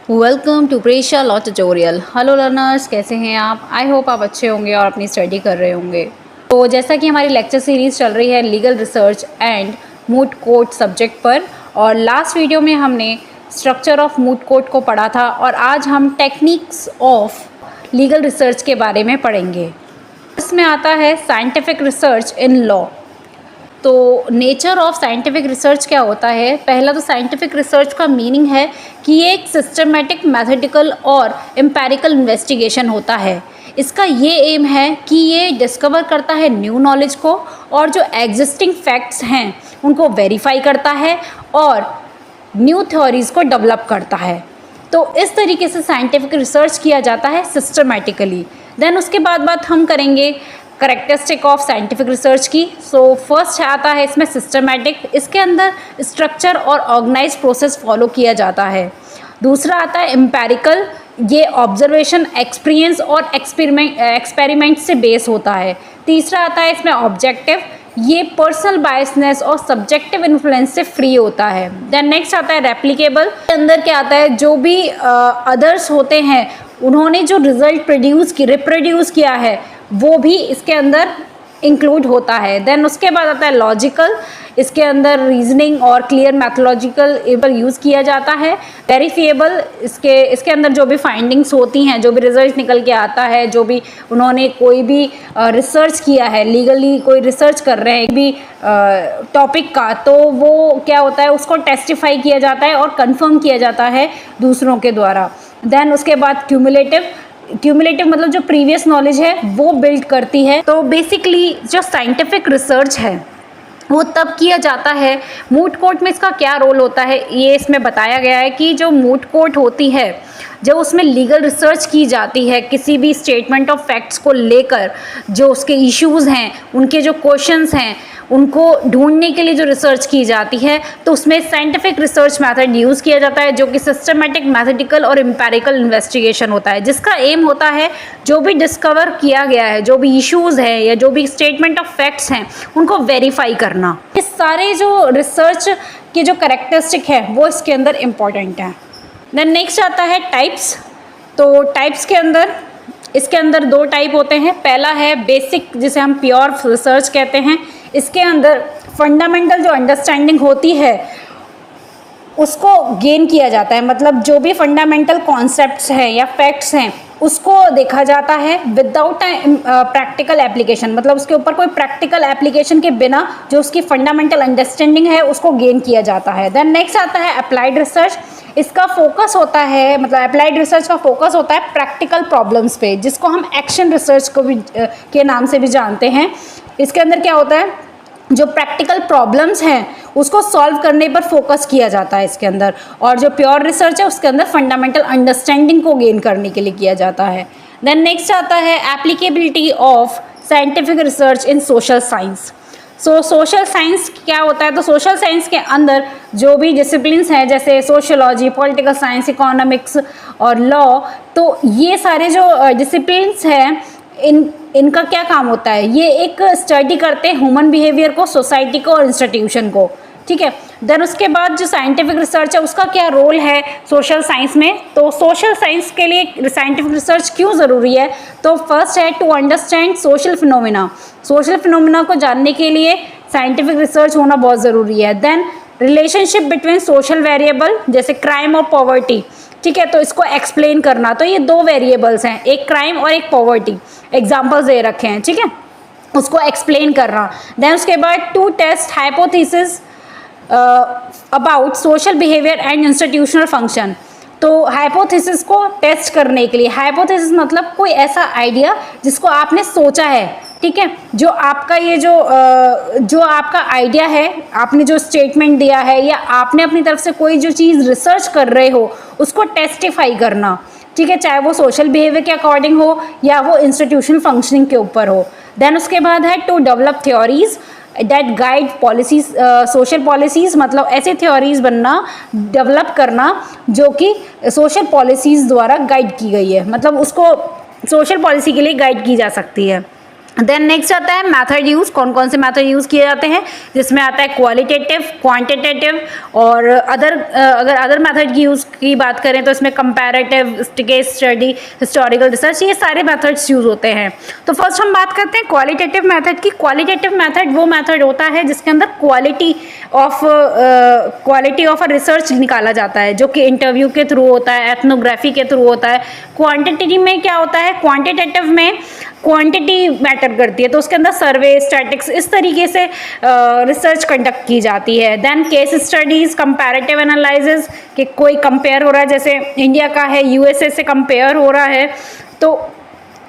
Welcome to Presha law tutorial. Hello learners, कैसे हैं आप? आई होप आप अच्छे होंगे और अपनी स्टडी कर रहे होंगे। तो जैसा कि हमारी लेक्चर सीरीज़ चल रही है legal research and moot court subject पर, और लास्ट वीडियो में हमने स्ट्रक्चर ऑफ मूट कोर्ट को पढ़ा था और आज हम टेक्निक्स ऑफ लीगल रिसर्च के बारे में पढ़ेंगे। इसमें आता है साइंटिफिक रिसर्च इन लॉ। तो नेचर ऑफ साइंटिफिक रिसर्च क्या होता है? पहला तो साइंटिफिक रिसर्च का मीनिंग है कि ये एक सिस्टमेटिक, मैथमेटिकल और एम्पेरिकल इन्वेस्टिगेशन होता है। इसका ये एम है कि ये डिस्कवर करता है न्यू नॉलेज को और जो एग्जिस्टिंग फैक्ट्स हैं उनको वेरीफाई करता है और न्यू थ्योरीज़ को डेवलप करता है। तो इस तरीके से साइंटिफिक रिसर्च किया जाता है सिस्टमेटिकली। देन उसके बाद बात हम करेंगे करेक्टरिस्टिक ऑफ साइंटिफिक रिसर्च की। सो फर्स्ट आता है इसमें सिस्टमैटिक। इसके अंदर स्ट्रक्चर और ऑर्गेनाइज प्रोसेस फॉलो किया जाता है। दूसरा आता है एम्पेरिकल। ये ऑब्जर्वेशन, एक्सपीरियंस और एक्सपेरिमेंट से बेस होता है। तीसरा आता है इसमें ऑब्जेक्टिव। ये पर्सनल बायसनेस और सब्जेक्टिव इन्फ्लुएंस से फ्री होता है। देन नेक्स्ट आता है रेप्लिकेबल। के अंदर क्या आता है, जो भी अदर्स होते हैं उन्होंने जो रिजल्ट रिप्रोड्यूस किया है वो भी इसके अंदर इंक्लूड होता है। देन उसके बाद आता है लॉजिकल। इसके अंदर रीजनिंग और क्लियर मैथोलॉजिकल यूज़ किया जाता है। वेरीफिएबल, इसके अंदर जो भी फाइंडिंग्स होती हैं, जो भी रिजल्ट निकल के आता है, जो भी उन्होंने कोई भी रिसर्च किया है, लीगली कोई रिसर्च कर रहे हैं भी टॉपिक का, तो वो क्या होता है, उसको टेस्टिफाई किया जाता है और कंफर्म किया जाता है दूसरों के द्वारा। देन उसके बाद क्यूमुलेटिव मतलब जो प्रीवियस नॉलेज है वो बिल्ड करती है। तो बेसिकली जो साइंटिफिक रिसर्च है वो तब किया जाता है। मूट कोर्ट में इसका क्या रोल होता है ये इसमें बताया गया है कि जो मूट कोर्ट होती है, जब उसमें लीगल रिसर्च की जाती है किसी भी स्टेटमेंट ऑफ फैक्ट्स को लेकर, जो उसके इश्यूज़ हैं, उनके जो क्वेश्चंस हैं, उनको ढूंढने के लिए जो रिसर्च की जाती है, तो उसमें साइंटिफिक रिसर्च मेथड यूज़ किया जाता है, जो कि सिस्टमेटिक, मैथमेटिकल और एम्पेरिकल इन्वेस्टिगेशन होता है, जिसका एम होता है जो भी डिस्कवर किया गया है, जो भी इश्यूज़ हैं या जो भी स्टेटमेंट ऑफ फैक्ट्स हैं, उनको वेरीफाई करना। ये सारे जो रिसर्च के जो करेक्टरिस्टिक है वो इसके अंदर इम्पॉर्टेंट है। देन नेक्स्ट आता है टाइप्स। तो टाइप्स के अंदर इसके अंदर दो टाइप होते हैं। पहला है बेसिक, जिसे हम प्योर रिसर्च कहते हैं। इसके अंदर फंडामेंटल जो अंडरस्टैंडिंग होती है उसको गेन किया जाता है, मतलब जो भी फंडामेंटल कॉन्सेप्ट्स हैं या फैक्ट्स हैं उसको देखा जाता है विदाउट प्रैक्टिकल एप्लीकेशन, मतलब उसके ऊपर कोई प्रैक्टिकल एप्लीकेशन के बिना जो उसकी फंडामेंटल अंडरस्टैंडिंग है उसको गेन किया जाता है। देन नेक्स्ट आता है अप्लाइड रिसर्च। इसका फोकस होता है, मतलब अप्लाइड रिसर्च का फोकस होता है प्रैक्टिकल प्रॉब्लम्स पे, जिसको हम एक्शन रिसर्च को भी के नाम से भी जानते हैं। इसके अंदर क्या होता है, जो प्रैक्टिकल प्रॉब्लम्स हैं उसको सॉल्व करने पर फोकस किया जाता है इसके अंदर, और जो प्योर रिसर्च है उसके अंदर फंडामेंटल अंडरस्टैंडिंग को गेन करने के लिए किया जाता है। देन नेक्स्ट आता है applicability of scientific research in social science. So social science क्या होता है, तो सोशल साइंस के अंदर जो भी डिसिप्लिन्स हैं जैसे सोशियोलॉजी, पॉलिटिकल साइंस, इकोनॉमिक्स और लॉ, तो ये सारे जो डिसिप्लिन्स हैं इनका क्या काम होता है, ये एक स्टडी करते हैं ह्यूमन बिहेवियर को, सोसाइटी को और इंस्टीट्यूशन को। ठीक है। देन उसके बाद जो साइंटिफिक रिसर्च है उसका क्या रोल है सोशल साइंस में, तो सोशल साइंस के लिए साइंटिफिक रिसर्च क्यों ज़रूरी है, तो फर्स्ट है to understand social phenomena. Social phenomena को जानने के लिए साइंटिफिक रिसर्च होना बहुत ज़रूरी है। Then relationship between social variable जैसे क्राइम और पॉवर्टी, ठीक है, तो इसको एक्सप्लेन करना। तो ये दो वेरिएबल्स हैं, एक क्राइम और एक पॉवर्टी, एग्जाम्पल्स दे रखे हैं, ठीक है, उसको एक्सप्लेन करना। देन उसके बाद to test hypothesis about social behaviour and institutional function. तो हाइपोथेसिस को टेस्ट करने के लिए, हाइपोथेसिस मतलब कोई ऐसा आइडिया जिसको आपने सोचा है, ठीक है, जो आपका ये जो आपका आइडिया है, आपने जो स्टेटमेंट दिया है या आपने अपनी तरफ से कोई जो चीज़ रिसर्च कर रहे हो उसको टेस्टिफाई करना, ठीक है, चाहे वो सोशल बिहेवियर के अकॉर्डिंग हो या वो इंस्टीट्यूशनल फंक्शनिंग के ऊपर हो। देन उसके बाद है to develop theories that guide policies, social policies, मतलब ऐसे थ्योरीज बनना, डेवलप करना जो कि सोशल पॉलिसीज द्वारा गाइड की गई है, मतलब उसको सोशल पॉलिसी के लिए गाइड की जा सकती है। देन नेक्स्ट आता है मेथड यूज़, कौन कौन से मेथड यूज़ किए जाते हैं, जिसमें आता है क्वालिटेटिव, क्वांटिटेटिव और अगर अदर मेथड की यूज़ की बात करें तो इसमें comparative, case study, historical research, ये सारे मेथड्स यूज़ होते हैं। तो फर्स्ट हम बात करते हैं क्वालिटेटिव मेथड की। क्वालिटेटिव मेथड वो मेथड होता है जिसके अंदर क्वालिटी ऑफ अ रिसर्च निकाला जाता है, जो कि इंटरव्यू के थ्रू होता है, एथनोग्राफी के थ्रू होता है। क्वांटिटेटिव में क्या होता है, क्वांटिटेटिव में क्वांटिटी मैटर करती है, तो उसके अंदर सर्वे, स्टैटिक्स, इस तरीके से रिसर्च कंडक्ट की जाती है। Then case studies, comparative analysis, कि कोई कंपेयर हो रहा है, जैसे इंडिया का है यूएसए से कंपेयर हो रहा है, तो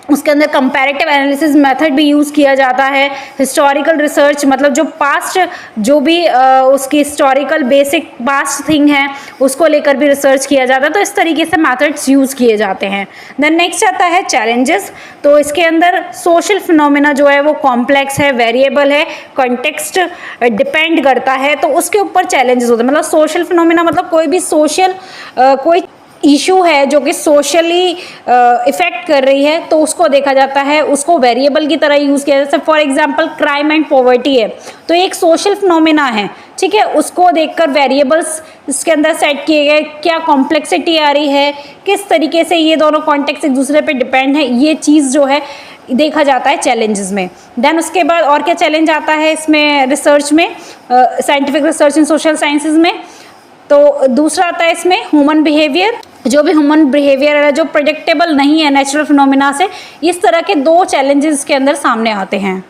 उसके अंदर कंपैरेटिव एनालिसिस मेथड भी यूज़ किया जाता है। हिस्टोरिकल रिसर्च, मतलब जो पास्ट, जो भी उसकी हिस्टोरिकल बेसिक पास्ट थिंग है उसको लेकर भी रिसर्च किया जाता है। तो इस तरीके से मेथड्स यूज़ किए जाते हैं। देन नेक्स्ट आता है चैलेंजेस। तो इसके अंदर सोशल फिनोमेना जो है वो कॉम्प्लेक्स है, वेरिएबल है, कॉन्टेक्स्ट डिपेंड करता है, तो उसके ऊपर चैलेंजेस होते हैं। मतलब सोशल फिनोमेना मतलब कोई भी सोशल कोई इशू है जो कि सोशली इफेक्ट कर रही है, तो उसको देखा जाता है, उसको वेरिएबल की तरह यूज़ किया जाता है। For example crime and poverty है, तो एक सोशल फिनोमेना है, ठीक है, उसको देखकर वेरिएबल्स इसके अंदर सेट किए गए, क्या कॉम्प्लेक्सिटी आ रही है, किस तरीके से ये दोनों कॉन्टेक्स्ट एक दूसरे पे डिपेंड है, ये चीज़ जो है देखा जाता है चैलेंजेस में। देन उसके बाद और क्या चैलेंज आता है इसमें रिसर्च में, साइंटिफिक रिसर्च इन सोशल साइंसेज में। तो दूसरा आता है इसमें ह्यूमन बिहेवियर, जो भी ह्यूमन बिहेवियर है जो प्रेडिक्टेबल नहीं है नेचुरल फिनोमिना से, इस तरह के दो चैलेंजेस के अंदर सामने आते हैं।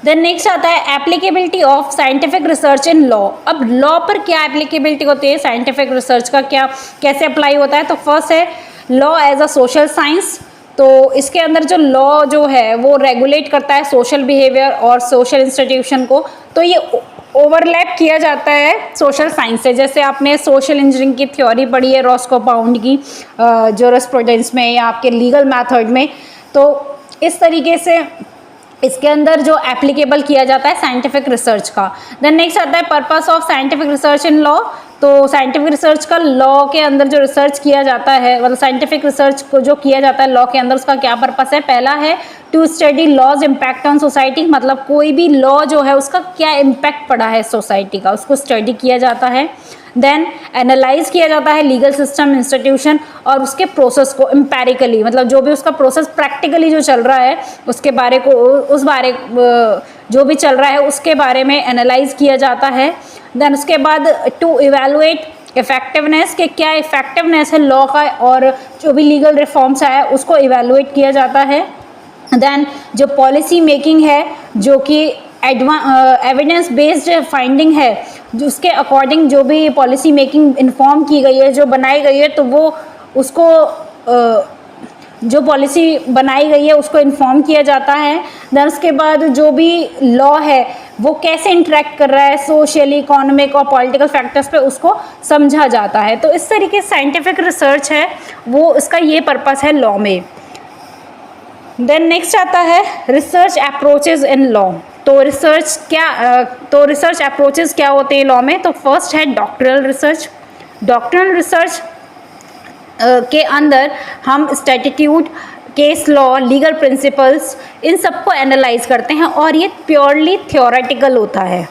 देन नेक्स्ट आता है applicability of scientific research in law. अब लॉ पर क्या एप्लीकेबिलिटी होती है, साइंटिफिक रिसर्च का क्या कैसे अप्लाई होता है। तो फर्स्ट है law as a social science. तो इसके अंदर जो लॉ जो है वो रेगुलेट करता है सोशल बिहेवियर और सोशल इंस्टीट्यूशन को, तो ये ओवरलैप किया जाता है सोशल साइंस से। जैसे आपने सोशल इंजीनियरिंग की थ्योरी पढ़ी है रॉस्को पाउंड की जूरिस्प्रूडेंस में या आपके लीगल मेथड में, तो इस तरीके से इसके अंदर जो एप्लीकेबल किया जाता है साइंटिफिक रिसर्च का। देन नेक्स्ट आता है purpose of scientific research in law. तो साइंटिफिक रिसर्च का लॉ के अंदर जो रिसर्च किया जाता है, मतलब साइंटिफिक रिसर्च को जो किया जाता है लॉ के अंदर, उसका क्या पर्पस है। पहला है to study law's impact on society, मतलब कोई भी लॉ जो है उसका क्या इम्पैक्ट पड़ा है सोसाइटी का, उसको स्टडी किया जाता है। देन एनालाइज किया जाता है लीगल सिस्टम, इंस्टीट्यूशन और उसके प्रोसेस को एम्पेरिकली, मतलब जो भी उसका प्रोसेस प्रैक्टिकली जो चल रहा है उसके बारे को, उस बारे जो भी चल रहा है उसके बारे में एनालाइज किया जाता है। देन उसके बाद टू इवेलुएट इफेक्टिवनेस, के क्या इफेक्टिवनेस है लॉ का, और जो भी लीगल रिफॉर्म्स आया उसको इवेलुएट किया जाता है। देन जो पॉलिसी मेकिंग है, जो कि एविडेंस बेस्ड फाइंडिंग है, जो उसके अकॉर्डिंग जो भी पॉलिसी मेकिंग इन्फॉर्म की गई है, जो बनाई गई है, तो वो उसको जो पॉलिसी बनाई गई है उसको इन्फॉर्म किया जाता है। देन उसके बाद जो भी लॉ है वो कैसे इंटरेक्ट कर रहा है सोशली, इकोनॉमिक और पॉलिटिकल फैक्टर्स पे, उसको समझा जाता है। तो इस तरीके से साइंटिफिक रिसर्च है वो, इसका ये पर्पस है लॉ में। देन नेक्स्ट आता है रिसर्च अप्रोचेज इन लॉ। तो रिसर्च अप्रोचेज क्या होते हैं लॉ में। तो फर्स्ट है डॉक्ट्रिनल रिसर्च। डॉक्ट्रिनल रिसर्च के अंदर हम statute, case law, legal principles, इन सबको एनालाइज करते हैं और ये प्योरली थ्योरेटिकल होता है,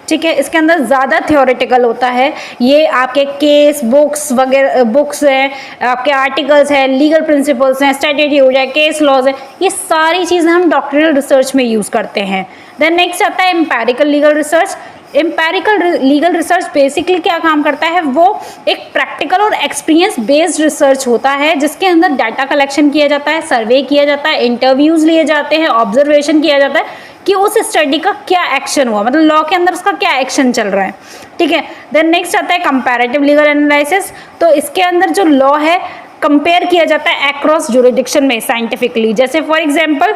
ठीक है। इसके अंदर ज़्यादा थ्योरेटिकल होता है। ये आपके केस बुक्स वगैरह, बुक्स हैं, आपके आर्टिकल्स हैं, लीगल प्रिंसिपल्स हैं, स्टैट्यूट है, केस लॉज है, ये सारी चीज़ें हम डॉक्ट्रिनल रिसर्च में यूज़ करते हैं। देन नेक्स्ट आता है empirical legal research. Empirical legal research basically क्या काम करता है, वो एक प्रैक्टिकल और एक्सपीरियंस बेस्ड रिसर्च होता है, जिसके अंदर डाटा कलेक्शन किया जाता है, सर्वे किया जाता है, इंटरव्यूज़ लिए जाते हैं, ऑब्जर्वेशन किया जाता है कि उस स्टडी का क्या एक्शन हुआ, मतलब लॉ के अंदर उसका क्या एक्शन चल रहा है, ठीक है। देन नेक्स्ट आता है कंपैरेटिव लीगल एनालिसिस। तो इसके अंदर जो लॉ है कंपेयर किया जाता है अक्रॉस जुरिडिक्शन में साइंटिफिकली। जैसे फॉर एग्जांपल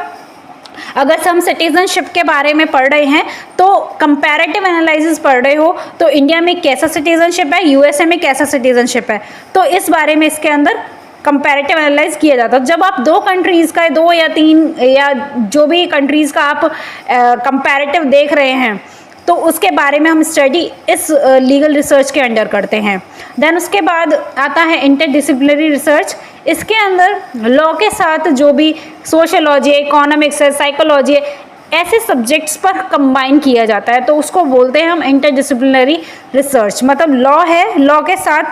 अगर हम सिटीजनशिप के बारे में पढ़ रहे हैं तो कंपैरेटिव एनालिसिस पढ़ रहे हो, तो इंडिया में कैसा सिटीजनशिप है, यूएसए में कैसा सिटीजनशिप है, तो इस बारे में इसके अंदर कंपैरेटिव एनालाइज किया जाता है। जब आप दो कंट्रीज़ का, दो या तीन या जो भी कंट्रीज़ का आप कंपैरेटिव देख रहे हैं, तो उसके बारे में हम स्टडी इस लीगल रिसर्च के अंडर करते हैं। देन उसके बाद आता है इंटरडिसिप्लिनरी रिसर्च। इसके अंदर लॉ के साथ जो भी सोशलॉजी, इकोनॉमिक्स है, साइकोलॉजी है, ऐसे सब्जेक्ट्स पर कंबाइन किया जाता है, तो उसको बोलते हैं हम इंटरडिसिप्लिनरी रिसर्च। मतलब लॉ है, लॉ के साथ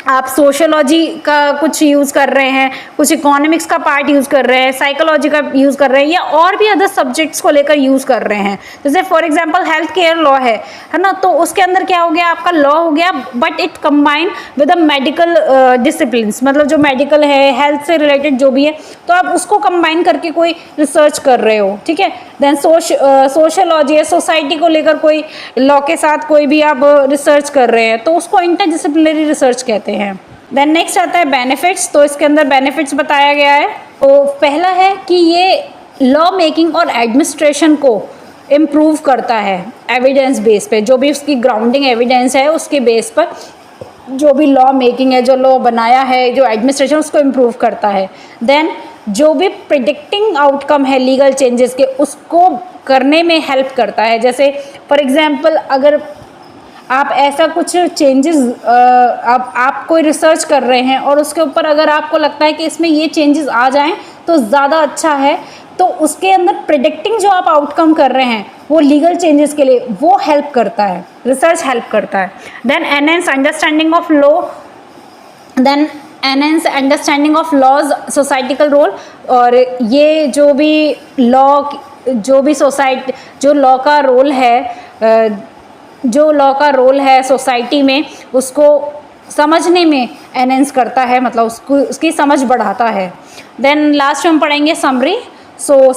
आप सोशलॉजी का कुछ यूज़ कर रहे हैं, कुछ इकोनॉमिक्स का पार्ट यूज़ कर रहे हैं, साइकोलॉजी का यूज़ कर रहे हैं, या और भी अदर सब्जेक्ट्स को लेकर यूज़ कर रहे हैं। जैसे for example health care law है ना, तो उसके अंदर क्या हो गया, आपका लॉ हो गया but it combine with the medical disciplines, मतलब जो मेडिकल है, हेल्थ से रिलेटेड जो भी है, तो आप उसको कंबाइन करके कोई रिसर्च कर रहे हो, ठीक है। देन सोशलॉजी है, सोसाइटी को लेकर कोई लॉ के साथ कोई भी आप रिसर्च कर रहे हैं, तो उसको इंटरडिसिप्लिनरी रिसर्च कहते हैं। देन नेक्स्ट आता है बेनिफिट्स। तो इसके अंदर बेनिफिट्स बताया गया है। तो पहला है कि ये लॉ मेकिंग और एडमिनिस्ट्रेशन को इम्प्रूव करता है एविडेंस बेस पे, जो भी उसकी ग्राउंडिंग एविडेंस है उसके बेस पर जो भी लॉ मेकिंग है, जो लॉ बनाया है, जो एडमिनिस्ट्रेशन, उसको इम्प्रूव करता है। देन जो भी प्रिडिक्टिंग आउटकम है लीगल चेंजेस के, उसको करने में हेल्प करता है। जैसे फॉर एग्जांपल अगर आप ऐसा कुछ चेंजेस आप कोई रिसर्च कर रहे हैं और उसके ऊपर अगर आपको लगता है कि इसमें ये चेंजेस आ जाएं तो ज़्यादा अच्छा है, तो उसके अंदर प्रिडिक्टिंग जो आप आउटकम कर रहे हैं वो लीगल चेंजेस के लिए वो हेल्प करता है, रिसर्च हेल्प करता है। Then enhance understanding of law, then enhance understanding of law's societal role. और ये जो भी लॉ, जो भी सोसाइटी, जो लॉ का रोल है सोसाइटी में, उसको समझने में एनहेंस करता है, मतलब उसकी समझ बढ़ाता है। देन लास्ट में हम पढ़ेंगे summary. So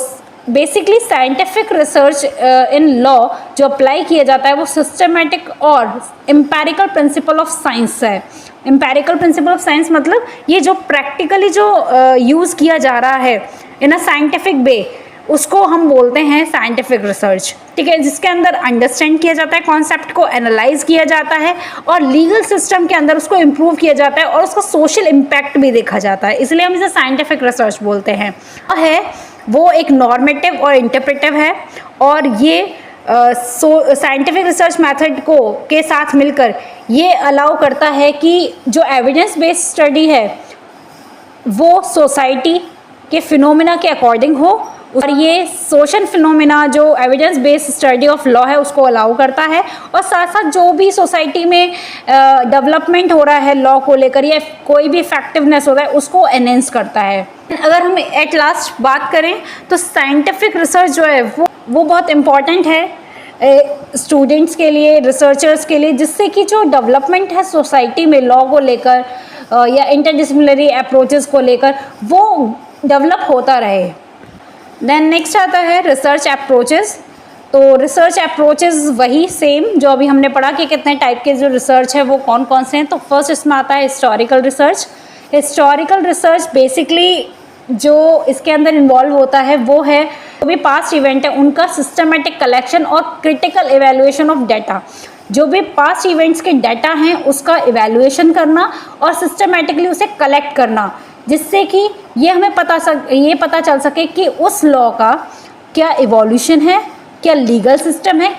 basically scientific research in law जो अप्लाई किया जाता है वो सिस्टमेटिक और एम्पेरिकल प्रिंसिपल ऑफ साइंस है। एम्पेरिकल प्रिंसिपल ऑफ साइंस मतलब ये जो प्रैक्टिकली जो यूज़ किया जा रहा है इन अ साइंटिफिक वे, उसको हम बोलते हैं साइंटिफिक रिसर्च, ठीक है। जिसके अंदर अंडरस्टैंड किया जाता है, कॉन्सेप्ट को एनालाइज किया जाता है और लीगल सिस्टम के अंदर उसको इम्प्रूव किया जाता है और उसका सोशल इम्पैक्ट भी देखा जाता है, इसलिए हम इसे साइंटिफिक रिसर्च बोलते हैं। वो एक नॉर्मेटिव और इंटरप्रेटिव है, और ये साइंटिफिक रिसर्च मेथड के साथ मिलकर ये अलाउ करता है कि जो एविडेंस बेस्ड स्टडी है वो सोसाइटी के फिनोमिना के अकॉर्डिंग हो, और ये सोशल फिनोमिना जो evidence based study of law है उसको अलाउ करता है, और साथ साथ जो भी सोसाइटी में डेवलपमेंट हो रहा है लॉ को लेकर या कोई भी इफेक्टिवनेस होता है उसको एनहेंस करता है। अगर हम एट लास्ट बात करें तो साइंटिफिक रिसर्च जो है वो बहुत इम्पॉर्टेंट है स्टूडेंट्स के लिए, रिसर्चर्स के लिए, जिससे कि जो डेवलपमेंट है सोसाइटी में लॉ को लेकर या इंटरडिसिप्लिनरी अप्रोचेस को लेकर वो डेवलप होता रहे। देन नेक्स्ट आता है रिसर्च अप्रोचेस। तो रिसर्च अप्रोचेस वही सेम जो अभी हमने पढ़ा कि कितने टाइप के जो रिसर्च है वो कौन कौन से हैं। तो फर्स्ट इसमें आता है historical research. Historical research basically जो इसके अंदर इन्वॉल्व होता है वो है जो भी पास्ट इवेंट है उनका सिस्टमेटिक कलेक्शन और क्रिटिकल इवैल्यूएशन ऑफ डाटा। जो भी पास्ट इवेंट्स के डाटा हैं उसका इवैल्यूएशन करना और सिस्टमेटिकली उसे कलेक्ट करना, जिससे कि ये हमें पता चल सके कि उस लॉ का क्या इवोल्यूशन है, क्या लीगल सिस्टम है,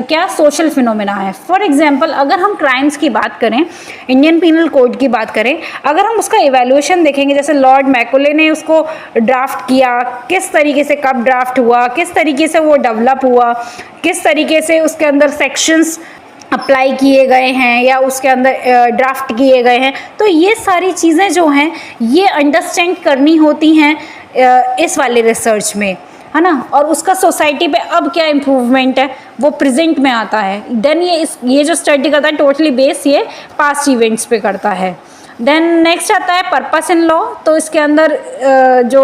क्या सोशल फिनोमेना है। फॉर एग्जांपल अगर हम क्राइम्स की बात करें, इंडियन पीनल कोड की बात करें, अगर हम उसका इवैल्यूएशन देखेंगे, जैसे लॉर्ड मैकोले ने उसको ड्राफ्ट किया, किस तरीके से कब ड्राफ्ट हुआ, किस तरीके से वो डेवलप हुआ, किस तरीके से उसके अंदर सेक्शंस अप्लाई किए गए हैं या उसके अंदर ड्राफ्ट किए गए हैं, तो ये सारी चीज़ें जो हैं ये अंडरस्टैंड करनी होती हैं इस वाले रिसर्च में, है ना। और उसका सोसाइटी पे अब क्या इम्प्रूवमेंट है वो प्रेजेंट में आता है। देन ये जो स्टडी करता है टोटली बेस ये पास्ट इवेंट्स पे करता है। देन नेक्स्ट आता है पर्पस इन लॉ। तो इसके अंदर जो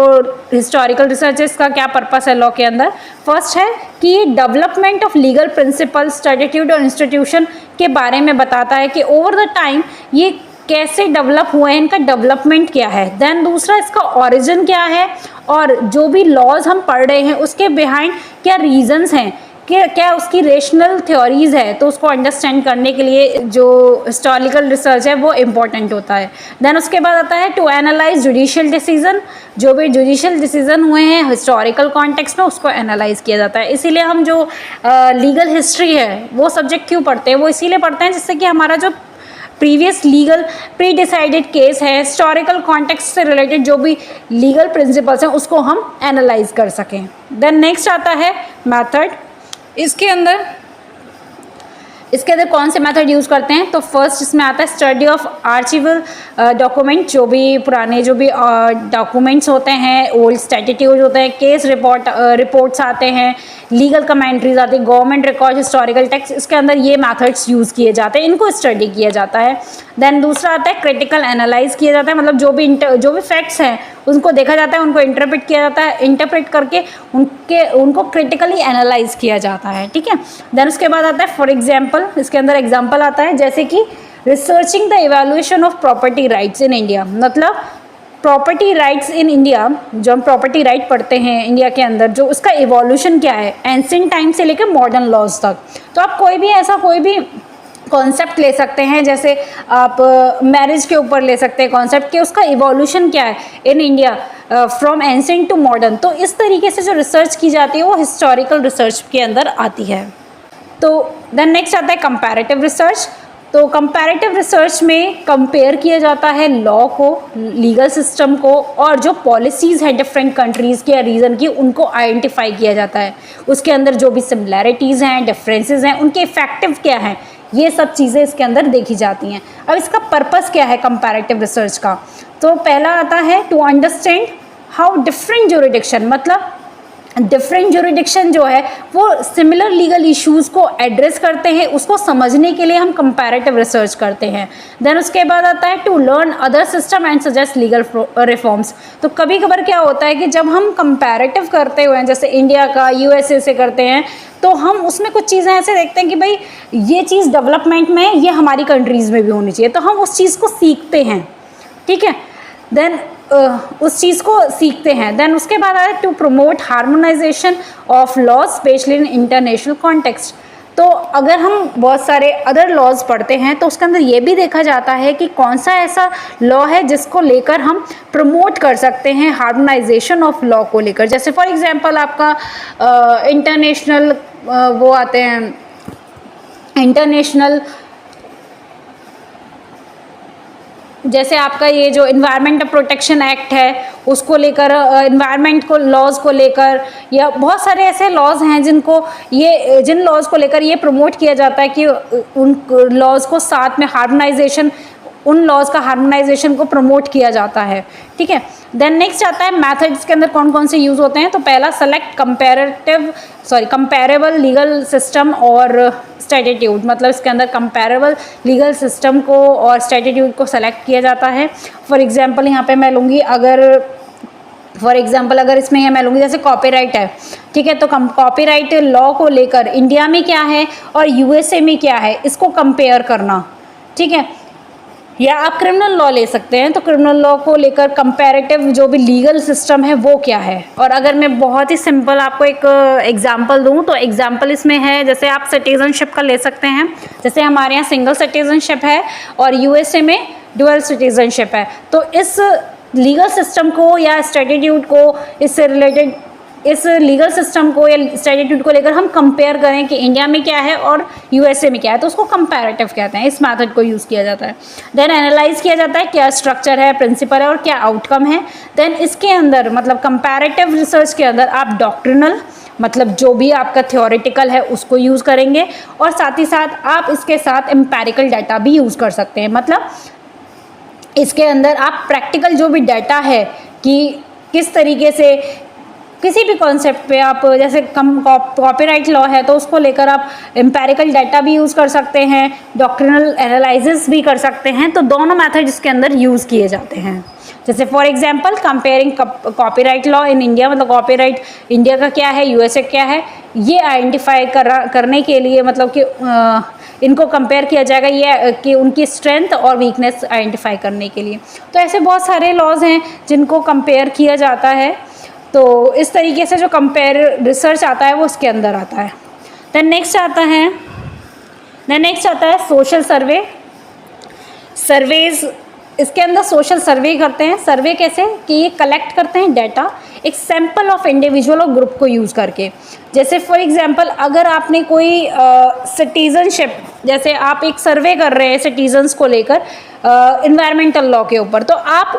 हिस्टोरिकल रिसर्च है इसका क्या पर्पस है लॉ के अंदर। फर्स्ट है कि ये development of legal principles, attitude और इंस्टीट्यूशन के बारे में बताता है कि ओवर द टाइम ये कैसे डेवलप हुए हैं, इनका डेवलपमेंट क्या है। देन दूसरा इसका ओरिजिन क्या है और जो भी लॉज हम पढ़ रहे हैं उसके बिहाइंड क्या रीजंस हैं कि क्या उसकी रेशनल थ्योरीज है, तो उसको अंडरस्टैंड करने के लिए जो हिस्टोरिकल रिसर्च है वो इम्पोर्टेंट होता है। देन उसके बाद आता है टू एनालाइज जुडिशियल डिसीजन, जो भी जुडिशियल डिसीजन हुए हैं हिस्टोरिकल कॉन्टेक्स्ट में उसको एनालाइज किया जाता है। इसीलिए हम जो लीगल हिस्ट्री है वो सब्जेक्ट क्यों पढ़ते हैं, वो इसीलिए पढ़ते हैं जिससे कि हमारा जो previous legal pre decided case है, हिस्टोरिकल कॉन्टेक्स्ट से रिलेटेड जो भी लीगल प्रिंसिपल्स हैं उसको हम एनालाइज कर सकें। देन नेक्स्ट आता है मेथड। इसके अंदर कौन से मेथड यूज़ करते हैं, तो फर्स्ट इसमें आता है स्टडी ऑफ आर्चिवल डॉक्यूमेंट, जो भी पुराने जो भी डॉक्यूमेंट्स होते हैं, ओल्ड स्टैट्यूट होते हैं, केस रिपोर्ट्स आते हैं, लीगल कमेंट्रीज आती है, गवर्नमेंट रिकॉर्ड, हिस्टोरिकल टेक्स्ट, इसके अंदर ये मेथड्स यूज़ किए जाते हैं, इनको स्टडी किया जाता है। देन दूसरा आता है क्रिटिकल एनालाइज किया जाता है, मतलब जो भी फैक्ट्स हैं उनको देखा जाता है, उनको इंटरप्रेट किया जाता है, इंटरप्रेट करके उनको क्रिटिकली एनालाइज किया जाता है, ठीक है। देन उसके बाद आता है फॉर एग्जाम्पल, इसके अंदर एग्जाम्पल आता है जैसे कि researching the evaluation of property rights in India, मतलब प्रॉपर्टी राइट्स इन इंडिया, जो हम प्रॉपर्टी राइट पढ़ते हैं इंडिया के अंदर, जो उसका इवोल्यूशन क्या है एंशिएंट टाइम से लेकर मॉडर्न लॉज तक। तो आप कोई भी कॉन्सेप्ट ले सकते हैं, जैसे आप मैरिज के ऊपर ले सकते हैं कॉन्सेप्ट कि उसका इवोल्यूशन क्या है in India from ancient to modern. तो इस तरीके से जो रिसर्च की जाती है वो हिस्टोरिकल रिसर्च के अंदर आती है। तो देन नेक्स्ट आता है कंपैरेटिव रिसर्च। तो कंपैरेटिव रिसर्च में कंपेयर किया जाता है लॉ को, लीगल सिस्टम को, और जो पॉलिसीज़ हैं डिफरेंट कंट्रीज़ के या रीजन की उनको आइडेंटिफाई किया जाता है। उसके अंदर जो भी सिमिलैरिटीज़ हैं, डिफरेंसेस हैं, उनके इफेक्टिव क्या हैं, ये सब चीज़ें इसके अंदर देखी जाती हैं। अब इसका पर्पस क्या है कंपैरेटिव रिसर्च का, तो पहला आता है to understand how different jurisdiction, मतलब डिफरेंट ज्यूरिडिक्शन जो है वो सिमिलर लीगल इश्यूज़ को एड्रेस करते हैं, उसको समझने के लिए हम कंपैरेटिव रिसर्च करते हैं। देन उसके बाद आता है to learn other system and suggest legal reforms. तो कभी कभार क्या होता है कि जब हम कंपैरेटिव करते हुए जैसे इंडिया का यूएसए से करते हैं, तो हम उसमें कुछ चीज़ें ऐसे देखते हैं कि भाई ये चीज़ डेवलपमेंट में है, ये हमारी कंट्रीज़ में भी होनी चाहिए, तो हम उस चीज़ को सीखते हैं, ठीक है। देन उस चीज़ को सीखते हैं। देन उसके बाद आता है to promote harmonization of laws specially in international context. तो अगर हम बहुत सारे अदर लॉज पढ़ते हैं तो उसके अंदर ये भी देखा जाता है कि कौन सा ऐसा लॉ है जिसको लेकर हम प्रमोट कर सकते हैं हार्मोनाइजेशन ऑफ लॉ को लेकर। जैसे फॉर एग्जांपल आपका इंटरनेशनल वो आते हैं, इंटरनेशनल जैसे आपका ये जो इन्वायरमेंट प्रोटेक्शन एक्ट है उसको लेकर, इन्वायरमेंट को लॉज को लेकर, या बहुत सारे ऐसे लॉज हैं जिन लॉज को लेकर ये प्रमोट किया जाता है कि उन लॉज को साथ में हार्मोनाइजेशन, उन लॉज का हार्मोनाइजेशन को प्रमोट किया जाता है, ठीक है। देन नेक्स्ट आता है मैथड्स के अंदर कौन कौन से यूज़ होते हैं। तो पहला सेलेक्ट कंपेरेबल लीगल सिस्टम और स्टैट्यूट, मतलब इसके अंदर कंपेरेबल लीगल सिस्टम को और स्टैट्यूट को सेलेक्ट किया जाता है। फॉर एग्जांपल यहाँ पे मैं लूँगी, अगर इसमें मैं लूँगी जैसे कॉपीराइट है, ठीक है, तो कॉपीराइट लॉ को लेकर इंडिया में क्या है और यूएसए में क्या है इसको कंपेयर करना, ठीक है। या आप क्रिमिनल लॉ ले सकते हैं, तो क्रिमिनल लॉ को लेकर कंपैरेटिव जो भी लीगल सिस्टम है वो क्या है। और अगर मैं बहुत ही सिंपल आपको एक एग्जांपल दूं, तो एग्जांपल इसमें है जैसे आप सिटीजनशिप का ले सकते हैं। जैसे हमारे यहाँ सिंगल सिटीजनशिप है और यूएसए में डुअल सिटीजनशिप है, तो इस लीगल सिस्टम को या स्टैट्यूट को, इससे रिलेटेड इस लीगल सिस्टम को या स्टैट्यूट को लेकर हम कंपेयर करें कि इंडिया में क्या है और यूएसए में क्या है, तो उसको कंपैरेटिव कहते हैं। इस मेथड को यूज़ किया जाता है। देन एनालाइज किया जाता है क्या स्ट्रक्चर है, प्रिंसिपल है और क्या आउटकम है। देन इसके अंदर मतलब कंपैरेटिव रिसर्च के अंदर आप डॉक्ट्रिनल, मतलब जो भी आपका थ्योरेटिकल है उसको यूज़ करेंगे, और साथ ही साथ आप इसके साथ एम्पेरिकल डाटा भी यूज़ कर सकते हैं। मतलब इसके अंदर आप प्रैक्टिकल जो भी डाटा है कि किस तरीके से किसी भी कॉन्सेप्ट पे आप, जैसे कॉपीराइट लॉ है तो उसको लेकर आप एम्पेरिकल डाटा भी यूज़ कर सकते हैं, डॉक्ट्रिनल एनालिसिस भी कर सकते हैं। तो दोनों मेथड इसके अंदर यूज़ किए जाते हैं। जैसे for example comparing copyright law in India, मतलब कॉपीराइट इंडिया का क्या है, यूएसए क्या है, ये आइडेंटिफाई करने के लिए, मतलब कि इनको कंपेयर किया जाएगा ये कि उनकी स्ट्रेंथ और वीकनेस आइडेंटिफाई करने के लिए। तो ऐसे बहुत सारे लॉज हैं जिनको कंपेयर किया जाता है। तो इस तरीके से जो कंपेयर रिसर्च आता है वो इसके अंदर आता है। देन नेक्स्ट आता है सोशल सर्वे। सर्वेज, इसके अंदर सोशल सर्वे करते हैं। सर्वे कैसे कि ये कलेक्ट करते हैं डाटा एक सैंपल ऑफ इंडिविजुअल और ग्रुप को यूज़ करके। जैसे फॉर एग्जांपल अगर आपने कोई सिटीजनशिप, जैसे आप एक सर्वे कर रहे हैं सिटीजन्स को लेकर इन्वायरमेंटल लॉ के ऊपर, तो आप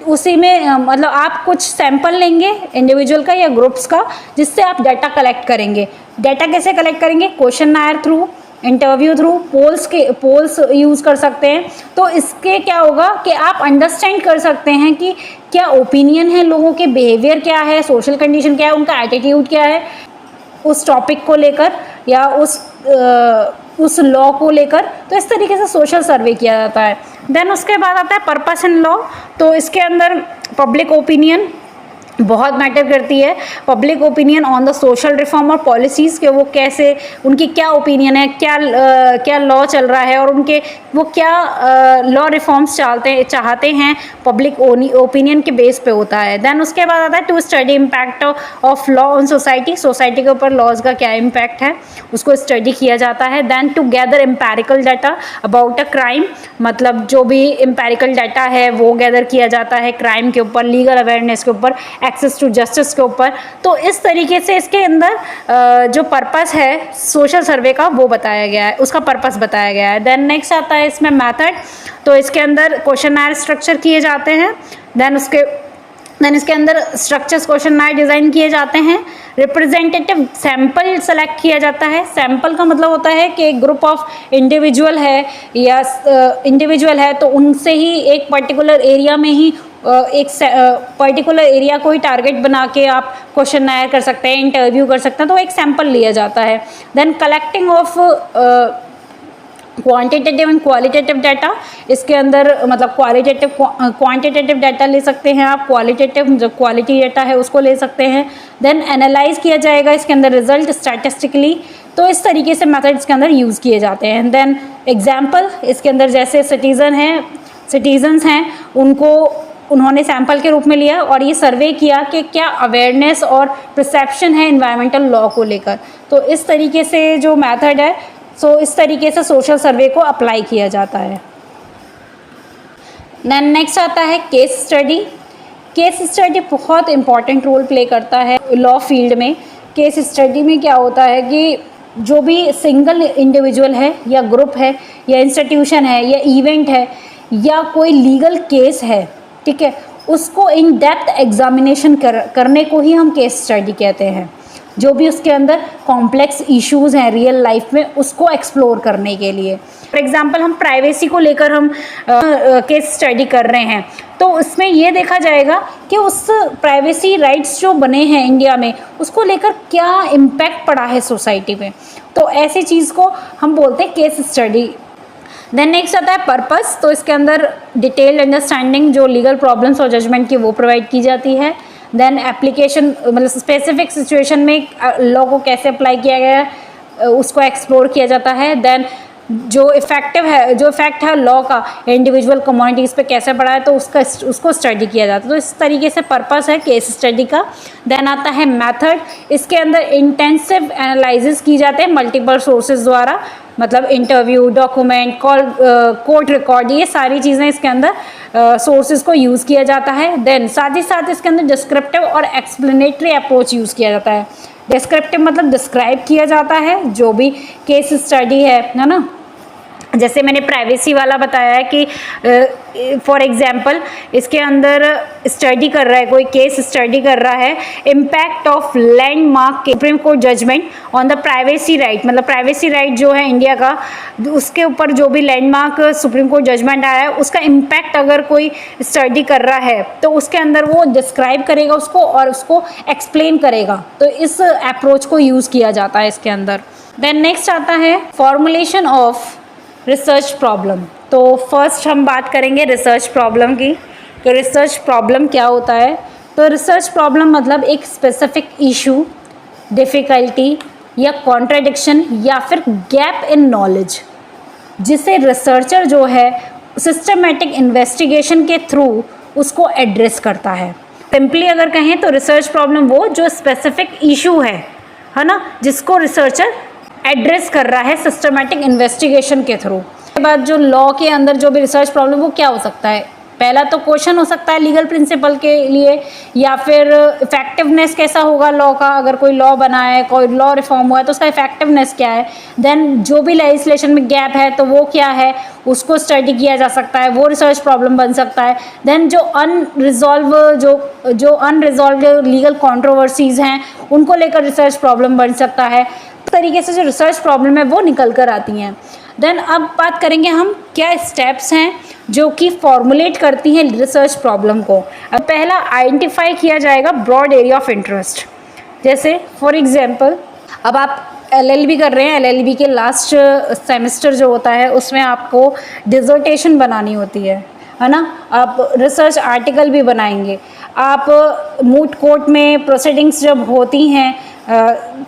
उसी में मतलब आप कुछ सैंपल लेंगे इंडिविजुअल का या ग्रुप्स का, जिससे आप डाटा कलेक्ट करेंगे। डाटा कैसे कलेक्ट करेंगे? Questionnaire through, interview through, polls use कर सकते हैं। तो इसके क्या होगा कि आप अंडरस्टैंड कर सकते हैं कि क्या ओपिनियन है लोगों के, बिहेवियर क्या है, सोशल कंडीशन क्या है, उनका एटीट्यूड क्या है उस टॉपिक को लेकर या उस लॉ को लेकर। तो इस तरीके से सोशल सर्वे किया जाता है। देन उसके बाद आता है पर्पस इन लॉ। तो इसके अंदर पब्लिक ओपिनियन बहुत मैटर करती है। Public opinion on the social reform और पॉलिसीज़ के वो कैसे, उनकी क्या ओपिनियन है, क्या लॉ चल रहा है और वो क्या लॉ रिफॉर्म्स चाहते हैं, पब्लिक ओपिनियन के बेस पे होता है। देन उसके बाद आता है to study impact of law on society. Society के ऊपर लॉज का क्या इम्पैक्ट है उसको स्टडी किया जाता है। Then to gather empirical data about a crime, मतलब जो भी एम्पेरिकल डाटा है वो गैदर किया जाता है क्राइम के ऊपर, लीगल अवेयरनेस के ऊपर, एक्सेस टू जस्टिस के ऊपर। तो इस तरीके से इसके अंदर जो पर्पस है सोशल सर्वे का वो बताया गया है, उसका पर्पस बताया गया है। देन नेक्स्ट आता है इसमें मेथड। तो इसके अंदर क्वेश्चननायर स्ट्रक्चर किए जाते हैं। देन इसके अंदर स्ट्रक्चर्स क्वेश्चननायर डिज़ाइन किए जाते हैं। रिप्रेजेंटेटिव सैंपल सेलेक्ट किया जाता है। सैंपल का मतलब होता है कि एक ग्रुप ऑफ इंडिविजुअल है तो उनसे ही एक पर्टिकुलर एरिया में ही एक पर्टिकुलर एरिया को ही टारगेट बना के आप क्वेश्चननायर कर सकते हैं, इंटरव्यू कर सकते हैं, तो एक सैंपल लिया जाता है। Then collecting of quantitative and qualitative data. इसके अंदर मतलब क्वांटिटेटिव डाटा ले सकते हैं आप, क्वालिटेटिव जो क्वालिटी डाटा है उसको ले सकते हैं। देन एनालाइज किया जाएगा इसके अंदर रिजल्ट स्टैटिस्टिकली। तो इस तरीके से मेथड इसके अंदर यूज़ किए जाते हैं। देन एग्जाम्पल, इसके अंदर जैसे सिटीजन्स हैं उन्होंने सैंपल के रूप में लिया और ये सर्वे किया कि क्या अवेयरनेस और परसेप्शन है एनवायरमेंटल लॉ को लेकर। तो इस तरीके से जो मेथड है इस तरीके से सोशल सर्वे को अप्लाई किया जाता है। देन नेक्स्ट आता है केस स्टडी। केस स्टडी बहुत इंपॉर्टेंट रोल प्ले करता है लॉ फील्ड में। केस स्टडी में क्या होता है कि जो भी सिंगल इंडिविजुअल है या ग्रुप है या इंस्टीट्यूशन है या इवेंट है या कोई लीगल केस है, ठीक है, उसको इन डेप्थ एग्जामिनेशन करने को ही हम केस स्टडी कहते हैं। जो भी उसके अंदर कॉम्प्लेक्स इश्यूज़ हैं रियल लाइफ में उसको एक्सप्लोर करने के लिए। फॉर एग्जांपल हम प्राइवेसी को लेकर हम केस स्टडी कर रहे हैं, तो उसमें ये देखा जाएगा कि उस प्राइवेसी राइट्स जो बने हैं इंडिया में उसको लेकर क्या इम्पैक्ट पड़ा है सोसाइटी में। तो ऐसी चीज़ को हम बोलते हैं केस स्टडी। देन नेक्स्ट आता है पर्पस। तो इसके अंदर डिटेल्ड अंडरस्टैंडिंग जो लीगल प्रॉब्लम्स और जजमेंट की वो प्रोवाइड की जाती है। देन एप्लीकेशन मतलब स्पेसिफिक सिचुएशन में लॉ को कैसे अप्लाई किया गया है उसको एक्सप्लोर किया जाता है। देन जो इफेक्ट है लॉ का इंडिविजुअल कम्युनिटीज़ पे कैसे पड़ा है तो उसको स्टडी किया जाता है। तो इस तरीके से पर्पस है केस स्टडी का। देन आता है मेथड। इसके अंदर इंटेंसिव एनालिसिस की जाते हैं मल्टीपल सोर्सेज द्वारा, मतलब इंटरव्यू, डॉक्यूमेंट, कोर्ट रिकॉर्ड, ये सारी चीज़ें इसके अंदर सोर्सेज को यूज़ किया जाता है। देन साथ ही साथ इसके अंदर डिस्क्रिप्टिव और एक्सप्लेनेटरी अप्रोच यूज़ किया जाता है। डिस्क्रिप्टिव मतलब डिस्क्राइब किया जाता है जो भी केस स्टडी है ना। जैसे मैंने प्राइवेसी वाला बताया है कि फॉर एग्जांपल इसके अंदर स्टडी कर रहा है, कोई केस स्टडी कर रहा है इम्पैक्ट ऑफ लैंडमार्क के Supreme Court judgment on the privacy right, मतलब प्राइवेसी राइट जो है इंडिया का, उसके ऊपर जो भी लैंडमार्क सुप्रीम कोर्ट जजमेंट आया है उसका इम्पैक्ट अगर कोई स्टडी कर रहा है तो उसके अंदर वो डिस्क्राइब करेगा उसको और उसको एक्सप्लेन करेगा। तो इस अप्रोच को यूज़ किया जाता है इसके अंदर। देन नेक्स्ट आता है फॉर्मुलेशन ऑफ रिसर्च प्रॉब्लम। तो फर्स्ट हम बात करेंगे रिसर्च प्रॉब्लम की कि रिसर्च प्रॉब्लम क्या होता है। तो रिसर्च प्रॉब्लम मतलब एक स्पेसिफिक इशू, डिफ़िकल्टी या कॉन्ट्राडिक्शन या फिर गैप इन नॉलेज जिसे रिसर्चर जो है सिस्टमेटिक इन्वेस्टिगेशन के थ्रू उसको एड्रेस करता है। सिंपली अगर कहें तो रिसर्च प्रॉब्लम वो जो स्पेसिफिक इशू है है ना, जिसको रिसर्चर एड्रेस कर रहा है सिस्टमैटिक इन्वेस्टिगेशन के थ्रू। उसके बाद जो लॉ के अंदर जो भी रिसर्च प्रॉब्लम, वो क्या हो सकता है? पहला तो क्वेश्चन हो सकता है लीगल प्रिंसिपल के लिए, या फिर इफेक्टिवनेस कैसा होगा लॉ का, अगर कोई लॉ बना है, कोई लॉ रिफॉर्म हुआ है तो उसका इफेक्टिवनेस क्या है। देन जो भी लेजिस्लेशन में गैप है तो वो क्या है, उसको स्टडी किया जा सकता है, वो रिसर्च प्रॉब्लम बन सकता है। देन जो अनरिजॉल्व लीगल कॉन्ट्रोवर्सीज हैं उनको लेकर रिसर्च प्रॉब्लम बन सकता है। इस तरीके से जो रिसर्च प्रॉब्लम है वो निकल कर आती हैं। देन अब बात करेंगे हम क्या स्टेप्स हैं जो कि फॉर्मुलेट करती हैं रिसर्च प्रॉब्लम को। अब पहला आइडेंटिफाई किया जाएगा ब्रॉड एरिया ऑफ इंटरेस्ट। जैसे फॉर एग्जांपल, अब आप LLB कर रहे हैं, LLB के लास्ट सेमेस्टर जो होता है उसमें आपको डिसर्टेशन बनानी होती है ना। आप रिसर्च आर्टिकल भी बनाएंगे, आप मूट कोर्ट में प्रोसीडिंग्स जब होती हैं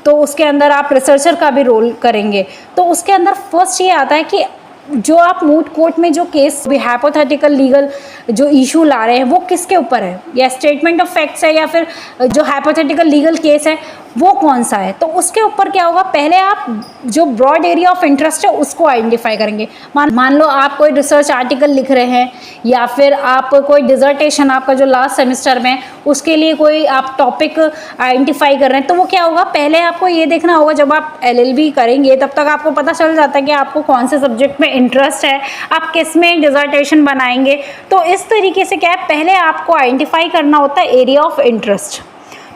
तो उसके अंदर आप रिसर्चर का भी रोल करेंगे। तो उसके अंदर फर्स्ट ये आता है कि जो आप मूट कोर्ट में जो केस हाइपोथेटिकल लीगल जो इशू ला रहे हैं वो किसके ऊपर है, या स्टेटमेंट ऑफ फैक्ट्स है, या फिर जो हाइपोथेटिकल लीगल केस है वो कौन सा है। तो उसके ऊपर क्या होगा, पहले आप जो ब्रॉड एरिया ऑफ इंटरेस्ट है उसको आइडेंटिफाई करेंगे। मान लो आप कोई रिसर्च आर्टिकल लिख रहे हैं, या फिर आप कोई डिसर्टेशन आपका जो लास्ट सेमेस्टर में उसके लिए कोई आप टॉपिक आइडेंटिफाई कर रहे हैं, तो वो क्या होगा, पहले आपको ये देखना होगा, जब आप LLB करेंगे तब तक आपको पता चल जाता है कि आपको कौन से सब्जेक्ट में इंटरेस्ट है, आप किस में डिसर्टेशन बनाएंगे। तो इस तरीके से क्या है, पहले आपको आइडेंटिफाई करना होता है एरिया ऑफ इंटरेस्ट।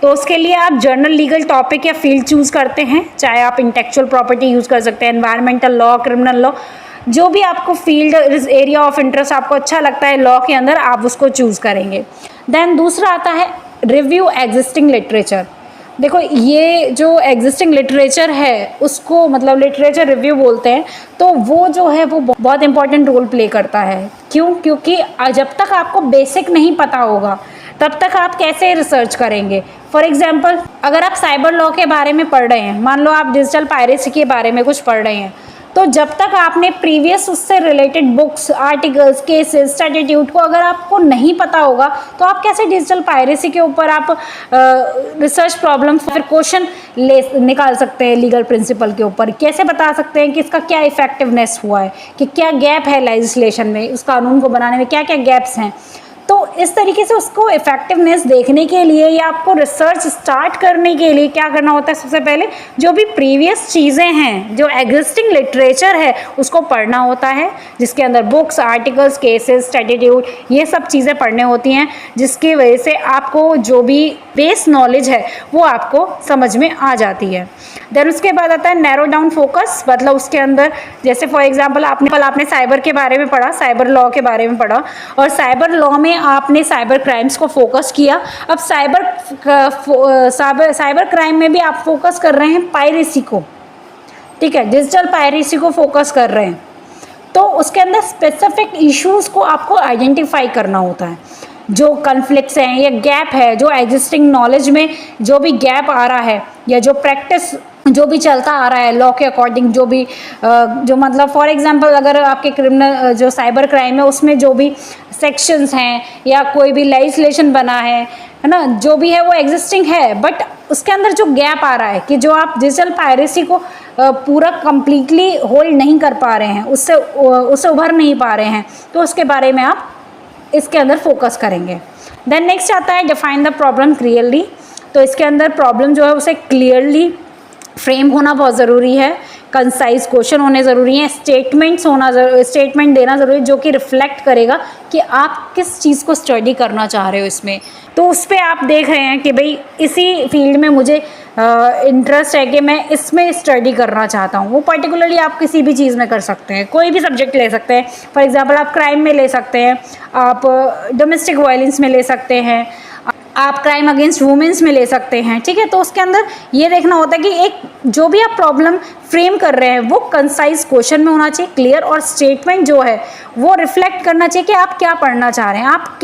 तो उसके लिए आप जर्नल लीगल टॉपिक या फील्ड चूज़ करते हैं, चाहे आप इंटेलेक्चुअल प्रॉपर्टी यूज़ कर सकते हैं, एनवायरमेंटल लॉ, क्रिमिनल लॉ, जो भी आपको फील्ड एरिया ऑफ इंटरेस्ट आपको अच्छा लगता है लॉ के अंदर, आप उसको चूज़ करेंगे। देन दूसरा आता है रिव्यू एग्जिस्टिंग लिटरेचर। देखो ये जो एग्जिस्टिंग लिटरेचर है उसको मतलब लिटरेचर रिव्यू बोलते हैं, तो वो जो है वो बहुत इंपॉर्टेंट रोल प्ले करता है। क्यों? क्योंकि जब तक आपको बेसिक नहीं पता होगा तब तक आप कैसे रिसर्च करेंगे। फॉर एग्जाम्पल, अगर आप साइबर लॉ के बारे में पढ़ रहे हैं, मान लो आप डिजिटल पायरेसी के बारे में कुछ पढ़ रहे हैं, तो जब तक आपने प्रीवियस उससे related books, articles, cases, statute को अगर आपको नहीं पता होगा तो आप कैसे डिजिटल पायरेसी के ऊपर आप रिसर्च प्रॉब्लम फिर क्वेश्चन निकाल सकते हैं लीगल प्रिंसिपल के ऊपर, कैसे बता सकते हैं कि इसका क्या इफेक्टिवनेस हुआ है, कि क्या गैप है लेजिस्लेशन में, उस कानून को बनाने में क्या क्या गैप्स हैं। तो इस तरीके से उसको इफेक्टिवनेस देखने के लिए या आपको रिसर्च स्टार्ट करने के लिए क्या करना होता है, सबसे पहले जो भी प्रीवियस चीज़ें हैं, जो एग्जिस्टिंग लिटरेचर है उसको पढ़ना होता है, जिसके अंदर बुक्स, आर्टिकल्स, केसेस, स्टैट्यूट, ये सब चीज़ें पढ़ने होती हैं, जिसकी वजह से आपको जो भी बेस नॉलेज है वो आपको समझ में आ जाती है। देन उसके बाद आता है नैरो डाउन फोकस, मतलब उसके अंदर जैसे फॉर एग्जांपल आपने साइबर के बारे में पढ़ा, साइबर लॉ के बारे में पढ़ा, और साइबर लॉ में आपने साइबर क्राइम्स को फोकस किया। अब साइबर क्राइम में भी आप फोकस कर रहे हैं पायरेसी को, ठीक है, डिजिटल पायरेसी को फोकस कर रहे हैं, तो उसके अंदर स्पेसिफिक इश्यूज़ को आपको आइडेंटिफाई करना होता है, जो कन्फ्लिक्ट्स हैं या गैप है, जो एग्जिस्टिंग नॉलेज में जो भी गैप आ रहा है, या जो प्रैक्टिस जो भी चलता आ रहा है लॉ के अकॉर्डिंग, जो भी जो मतलब फॉर एग्जांपल अगर आपके क्रिमिनल जो साइबर क्राइम है उसमें जो भी सेक्शंस हैं या कोई भी लेजिस्लेशन बना है ना, जो भी है वो एग्जिस्टिंग है, बट उसके अंदर जो गैप आ रहा है कि जो आप डिजिटल पायरेसी को पूरा कंप्लीटली होल्ड नहीं कर पा रहे हैं, उससे उभर नहीं पा रहे हैं, तो उसके बारे में आप इसके अंदर फोकस करेंगे। देन नेक्स्ट आता है डिफाइन द प्रॉब्लम क्लियरली। तो इसके अंदर प्रॉब्लम जो है उसे क्लियरली फ्रेम होना बहुत ज़रूरी है, कंसाइज क्वेश्चन होने ज़रूरी हैं, स्टेटमेंट देना ज़रूरी है जो कि रिफ्लेक्ट करेगा कि आप किस चीज़ को स्टडी करना चाह रहे हो इसमें। तो उस पर आप देख रहे हैं कि भाई इसी फील्ड में मुझे इंटरेस्ट है कि मैं इसमें स्टडी करना चाहता हूँ। वो पर्टिकुलरली आप किसी भी चीज़ में कर सकते हैं, कोई भी सब्जेक्ट ले सकते हैं। फॉर एग्जांपल आप क्राइम में ले सकते हैं, आप डोमेस्टिक वायलेंस में ले सकते हैं, आप क्राइम अगेंस्ट वुमेन्स में ले सकते हैं, ठीक है। तो उसके अंदर ये देखना होता है कि एक जो भी आप प्रॉब्लम फ्रेम कर रहे हैं वो कंसाइज क्वेश्चन में होना चाहिए, क्लियर, और स्टेटमेंट जो है वो रिफ्लेक्ट करना चाहिए कि आप क्या पढ़ना चाह रहे हैं, आप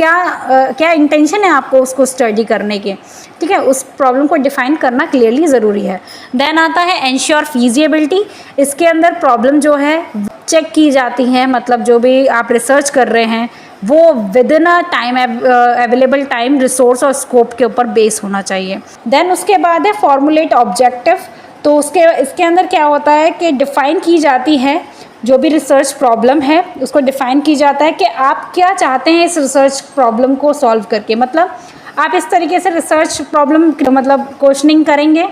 क्या इंटेंशन है आपको उसको स्टडी करने के, ठीक है। उस प्रॉब्लम को डिफाइन करना क्लियरली ज़रूरी है। देन आता है एंश्योर फीजिएबिलिटी। इसके अंदर प्रॉब्लम जो है चेक की जाती है, मतलब जो भी आप रिसर्च कर रहे हैं वो with in a time available time, resource और स्कोप के ऊपर बेस होना चाहिए। देन उसके बाद है फॉर्मुलेट ऑब्जेक्टिव। तो इसके अंदर क्या होता है कि डिफ़ाइन की जाती है जो भी रिसर्च प्रॉब्लम है, उसको डिफ़ाइन की जाता है कि आप क्या चाहते हैं इस रिसर्च प्रॉब्लम को सॉल्व करके। मतलब आप इस तरीके से रिसर्च प्रॉब्लम मतलब क्वेश्चनिंग करेंगे,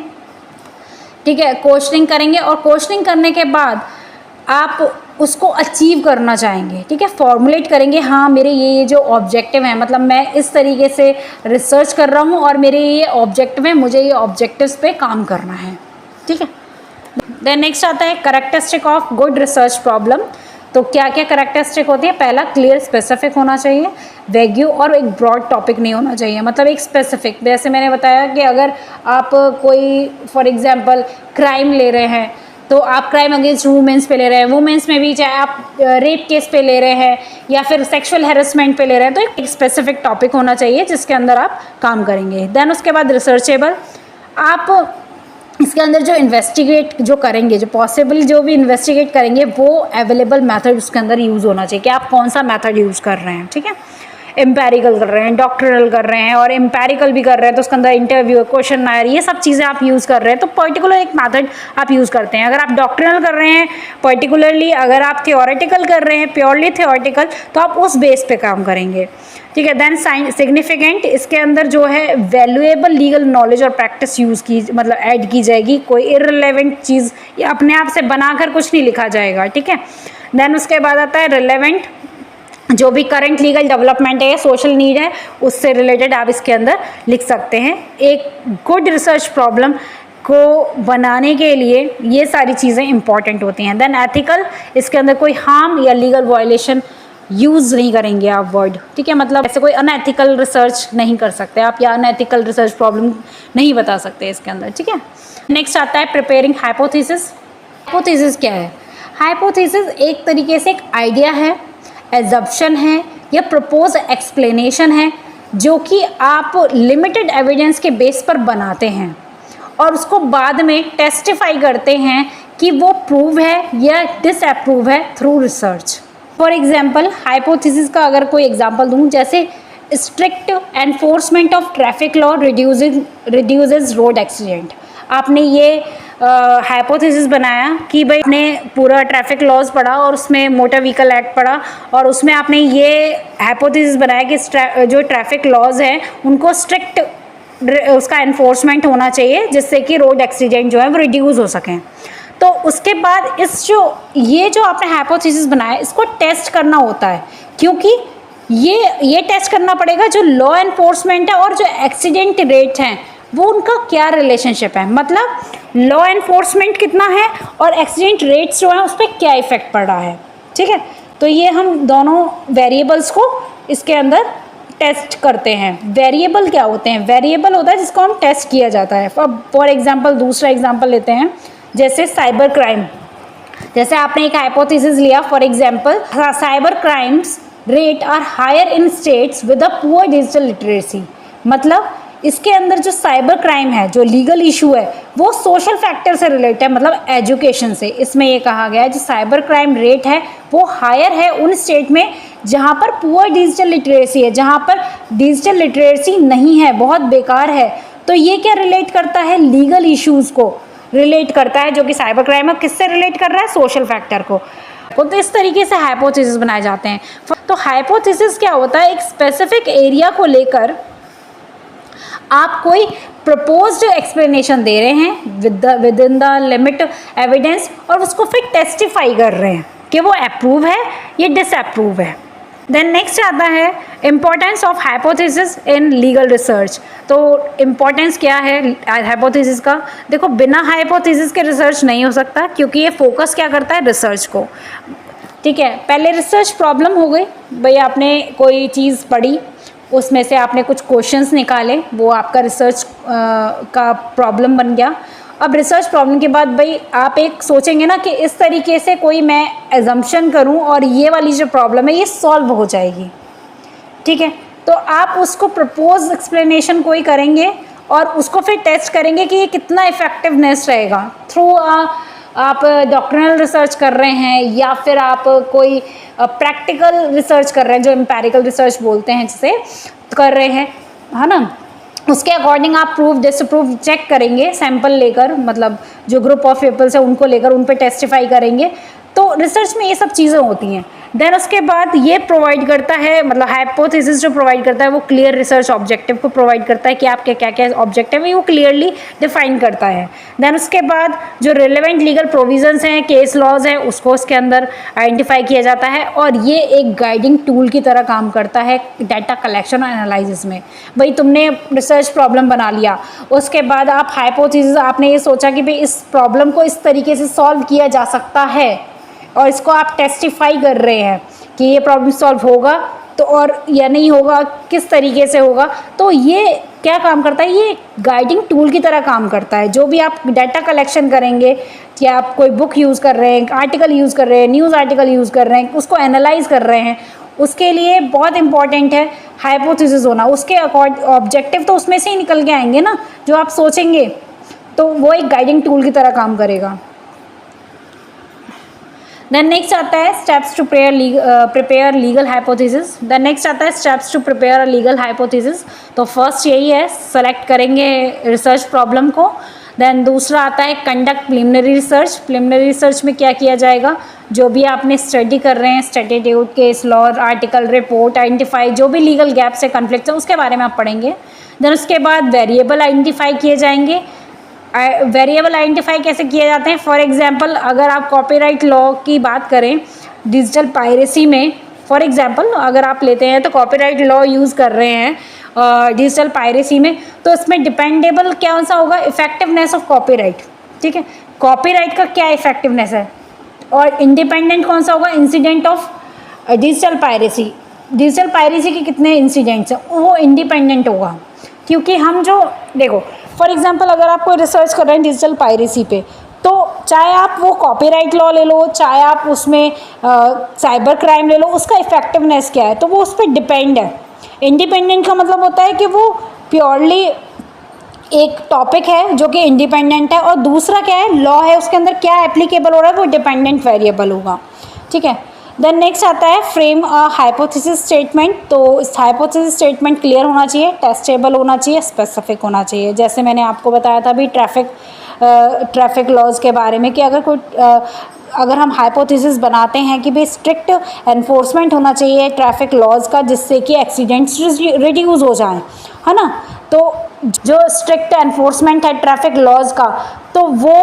ठीक है, क्वेश्चनिंग करेंगे और क्वेश्चनिंग करने के बाद आप उसको अचीव करना चाहेंगे, ठीक है, फॉर्मुलेट करेंगे, हाँ मेरे ये जो ऑब्जेक्टिव हैं, मतलब मैं इस तरीके से रिसर्च कर रहा हूँ और मेरे ये ऑब्जेक्टिव हैं, मुझे ये ऑब्जेक्टिव्स पे काम करना है, ठीक है। देन नेक्स्ट आता है characteristic of good research problem. तो क्या क्या कैरेक्टरिस्टिक होती है? पहला, क्लियर स्पेसिफिक होना चाहिए, वैग्यू और एक ब्रॉड टॉपिक नहीं होना चाहिए, मतलब एक स्पेसिफिक। जैसे मैंने बताया कि अगर आप कोई फॉर एग्जांपल क्राइम ले रहे हैं तो आप क्राइम अगेंस्ट वुमेन्स पे ले रहे हैं, वुमेन्स में भी चाहे आप रेप केस पे ले रहे हैं या फिर सेक्सुअल हैरेसमेंट पे ले रहे हैं, तो एक स्पेसिफिक टॉपिक होना चाहिए जिसके अंदर आप काम करेंगे। देन उसके बाद रिसर्चेबल, आप इसके अंदर जो इन्वेस्टिगेट जो करेंगे, जो पॉसिबल जो भी इन्वेस्टिगेट करेंगे, वो अवेलेबल मेथड उसके अंदर यूज़ होना चाहिए कि आप कौन सा मेथड यूज़ कर रहे हैं, ठीक है। एम्पेरिकल कर रहे हैं, डॉक्टरल कर रहे हैं और एम्पेरिकल भी कर रहे हैं तो उसके अंदर इंटरव्यू, क्वेश्चन आयर, ये सब चीज़ें आप यूज़ कर रहे हैं तो पर्टिकुलर एक मेथड आप यूज़ करते हैं। अगर आप डॉक्टरल कर रहे हैं पर्टिकुलरली, अगर आप थियोरेटिकल कर रहे हैं प्योरली थियोरेटिकल, तो आप उस बेस पे काम करेंगे, ठीक है। देन सिग्निफिकेंट, इसके अंदर जो है वैल्यूएबल लीगल नॉलेज और प्रैक्टिस यूज़ की मतलब ऐड की जाएगी, कोई इररिलेवेंट चीज़ या अपने आप से बनाकर कुछ नहीं लिखा जाएगा, ठीक है। देन उसके बाद आता है रिलेवेंट, जो भी करंट लीगल डेवलपमेंट है, सोशल नीड है, उससे रिलेटेड आप इसके अंदर लिख सकते हैं। एक गुड रिसर्च प्रॉब्लम को बनाने के लिए ये सारी चीज़ें इंपॉर्टेंट होती हैं। देन एथिकल, इसके अंदर कोई हार्म या लीगल वायलेशन यूज़ नहीं करेंगे आप वर्ड, ठीक है, मतलब ऐसे कोई अनएथिकल रिसर्च नहीं कर सकते आप या अनएथिकल रिसर्च प्रॉब्लम नहीं बता सकते इसके अंदर, ठीक है। नेक्स्ट आता है प्रिपेयरिंग हाइपोथेसिस। हाइपोथेसिस क्या है? हाइपोथेसिस एक तरीके से एक आइडिया है, एजम्पशन है या प्रपोज एक्सप्लेनेशन है जो कि आप लिमिटेड एविडेंस के बेस पर बनाते हैं और उसको बाद में टेस्टिफाई करते हैं कि वो प्रूव है या डिसअप्रूव है through research. For example, hypothesis का अगर कोई एग्जाम्पल दूँ, जैसे strict enforcement of traffic law reduces road accident. आपने ये हाइपोथेसिस बनाया कि भाई आपने पूरा ट्रैफिक लॉज पढ़ा और उसमें मोटर व्हीकल एक्ट पढ़ा और उसमें आपने ये हाइपोथेसिस बनाया कि जो ट्रैफिक लॉज हैं उनको स्ट्रिक्ट उसका एनफोर्समेंट होना चाहिए जिससे कि रोड एक्सीडेंट जो है वो रिड्यूस हो सकें। तो उसके बाद ये जो आपने हाइपोथेसिस बनाया इसको टेस्ट करना होता है, क्योंकि ये टेस्ट करना पड़ेगा जो लॉ एनफोर्समेंट है और जो एक्सीडेंट रेट हैं वो उनका क्या रिलेशनशिप है, मतलब लॉ एनफोर्समेंट कितना है और एक्सीडेंट रेट्स जो हैं उस पर क्या इफेक्ट पड़ रहा है, ठीक है। तो ये हम दोनों वेरिएबल्स को इसके अंदर टेस्ट करते हैं। वेरिएबल क्या होते हैं? वेरिएबल होता है जिसको हम टेस्ट किया जाता है। अब फॉर एग्जांपल दूसरा एग्जांपल लेते हैं, जैसे साइबर क्राइम। जैसे आपने एक हाइपोथेसिस लिया, for example cyber crimes rate are higher in states with a poor digital literacy. मतलब इसके अंदर जो साइबर क्राइम है, जो लीगल इशू है, वो सोशल फैक्टर से रिलेटेड है, मतलब एजुकेशन से। इसमें ये कहा गया है जो साइबर क्राइम रेट है वो हायर है उन स्टेट में जहाँ पर पुअर डिजिटल लिटरेसी है, जहाँ पर डिजिटल लिटरेसी नहीं है, बहुत बेकार है। तो ये क्या रिलेट करता है? लीगल इश्यूज़ को रिलेट करता है, जो कि साइबर क्राइम है किससे रिलेट कर रहा है? सोशल फैक्टर को। तो इस तरीके से हाइपोथेसिस बनाए जाते हैं। तो हाइपोथेसिस क्या होता है? एक स्पेसिफिक एरिया को लेकर आप कोई प्रपोज्ड एक्सप्लेनेशन दे रहे हैं with in the limit evidence और उसको फिर टेस्टिफाई कर रहे हैं कि वो अप्रूव है या डिसअप्रूव है। देन नेक्स्ट आता है importance of hypothesis in legal research. तो इम्पोर्टेंस क्या है हाइपोथेसिस का? देखो, बिना हाइपोथेसिस के रिसर्च नहीं हो सकता, क्योंकि ये फोकस क्या करता है? रिसर्च को, ठीक है। पहले रिसर्च प्रॉब्लम हो गई, भाई आपने कोई चीज़ पढ़ी, उसमें से आपने कुछ क्वेश्चंस निकाले, वो आपका रिसर्च का प्रॉब्लम बन गया। अब रिसर्च प्रॉब्लम के बाद भाई आप एक सोचेंगे ना कि इस तरीके से कोई मैं एजम्पशन करूं और ये वाली जो प्रॉब्लम है ये सॉल्व हो जाएगी, ठीक है। तो आप उसको प्रपोज एक्सप्लेनेशन कोई करेंगे और उसको फिर टेस्ट करेंगे कि ये कितना इफेक्टिवनेस रहेगा थ्रू आप डॉक्ट्रिनल रिसर्च कर रहे हैं या फिर आप कोई प्रैक्टिकल रिसर्च कर रहे हैं, जो एम्पेरिकल रिसर्च बोलते हैं जिसे, कर रहे हैं, है ना, उसके अकॉर्डिंग आप प्रूफ डिसप्रूफ चेक करेंगे सैंपल लेकर, मतलब जो ग्रुप ऑफ पीपल्स है उनको लेकर उन पे टेस्टिफाई करेंगे। तो रिसर्च में ये सब चीज़ें होती हैं। देन उसके बाद ये प्रोवाइड करता है, मतलब हाइपोथेसिस जो प्रोवाइड करता है वो क्लियर रिसर्च ऑब्जेक्टिव को प्रोवाइड करता है कि आपके क्या क्या ऑब्जेक्टिव है वो क्लियरली डिफाइन करता है। देन उसके बाद जो रिलेवेंट लीगल प्रोविजंस हैं, केस लॉज हैं, उसको उसके अंदर आइडेंटिफाई किया जाता है और ये एक गाइडिंग टूल की तरह काम करता है डाटा कलेक्शन और एनालिसिस में। भाई तुमने रिसर्च प्रॉब्लम बना लिया, उसके बाद आप हाइपोथेसिस, आपने ये सोचा कि भाई इस प्रॉब्लम को इस तरीके से सॉल्व किया जा सकता है और इसको आप टेस्टिफाई कर रहे हैं कि ये प्रॉब्लम सॉल्व होगा तो, और या नहीं होगा, किस तरीके से होगा। तो ये क्या काम करता है, ये गाइडिंग टूल की तरह काम करता है। जो भी आप डाटा कलेक्शन करेंगे, कि आप कोई बुक यूज़ कर रहे हैं, आर्टिकल यूज़ कर रहे हैं, न्यूज़ आर्टिकल यूज़ कर रहे हैं, उसको एनालाइज कर रहे हैं, उसके लिए बहुत इंपॉर्टेंट है हाइपोथेसिस होना। उसके ऑब्जेक्टिव तो उसमें से ही निकल के आएंगे ना, जो आप सोचेंगे, तो वो एक गाइडिंग टूल की तरह काम करेगा। देन नेक्स्ट आता है steps to prepare legal hypothesis. Then next आता है steps to prepare a legal hypothesis. तो फर्स्ट यही है, सेलेक्ट करेंगे रिसर्च प्रॉब्लम को। देन दूसरा आता है conduct preliminary research. Preliminary research में क्या किया जाएगा, जो भी आपने स्टडी कर रहे हैं, statute, case law, article, report, identify जो भी लीगल गैप्स है, कन्फ्लिक्ट्स है, उसके बारे में आप पढ़ेंगे। देन उसके बाद वेरिएबल आइडेंटिफाई किए जाएंगे। वेरिएबल आइडेंटिफाई कैसे किए जाते हैं, फॉर एग्जांपल अगर आप कॉपीराइट लॉ की बात करें डिजिटल पायरेसी में, फॉर एग्जांपल अगर आप लेते हैं तो कॉपीराइट लॉ यूज़ कर रहे हैं डिजिटल पायरेसी में, तो इसमें डिपेंडेबल क्या सा होगा, इफेक्टिवनेस ऑफ कॉपीराइट। ठीक है, कॉपीराइट का क्या इफेक्टिवनेस है, और इंडिपेंडेंट कौन सा होगा, incident of digital piracy. Digital piracy के कितने इंसिडेंट्स हैं, वो इंडिपेंडेंट होगा, क्योंकि हम जो देखो फॉर एग्जांपल अगर आप कोई रिसर्च कर रहे हैं डिजिटल पायरेसी पे, तो चाहे आप वो कॉपीराइट लॉ ले लो, चाहे आप उसमें साइबर क्राइम ले लो, उसका इफेक्टिवनेस क्या है, तो वो उस पर डिपेंड है। इंडिपेंडेंट का मतलब होता है कि वो प्योरली एक टॉपिक है जो कि इंडिपेंडेंट है, और दूसरा क्या है, लॉ है, उसके अंदर क्या एप्लीकेबल हो रहा है वो डिपेंडेंट वेरिएबल होगा। ठीक है, देन नेक्स्ट आता है फ्रेम अ हाइपोथेसिस स्टेटमेंट। तो इस हाइपोथेसिस स्टेटमेंट क्लियर होना चाहिए, टेस्टेबल होना चाहिए, स्पेसिफिक होना चाहिए। जैसे मैंने आपको बताया था भी ट्रैफिक लॉज के बारे में, कि अगर हम हाइपोथेसिस बनाते हैं कि भाई स्ट्रिक्ट एनफोर्समेंट होना चाहिए ट्रैफिक लॉज का, जिससे कि एक्सीडेंट्स रिड्यूस हो जाएं, है ना। तो जो स्ट्रिक्ट एनफोर्समेंट है ट्रैफिक लॉज का, तो वो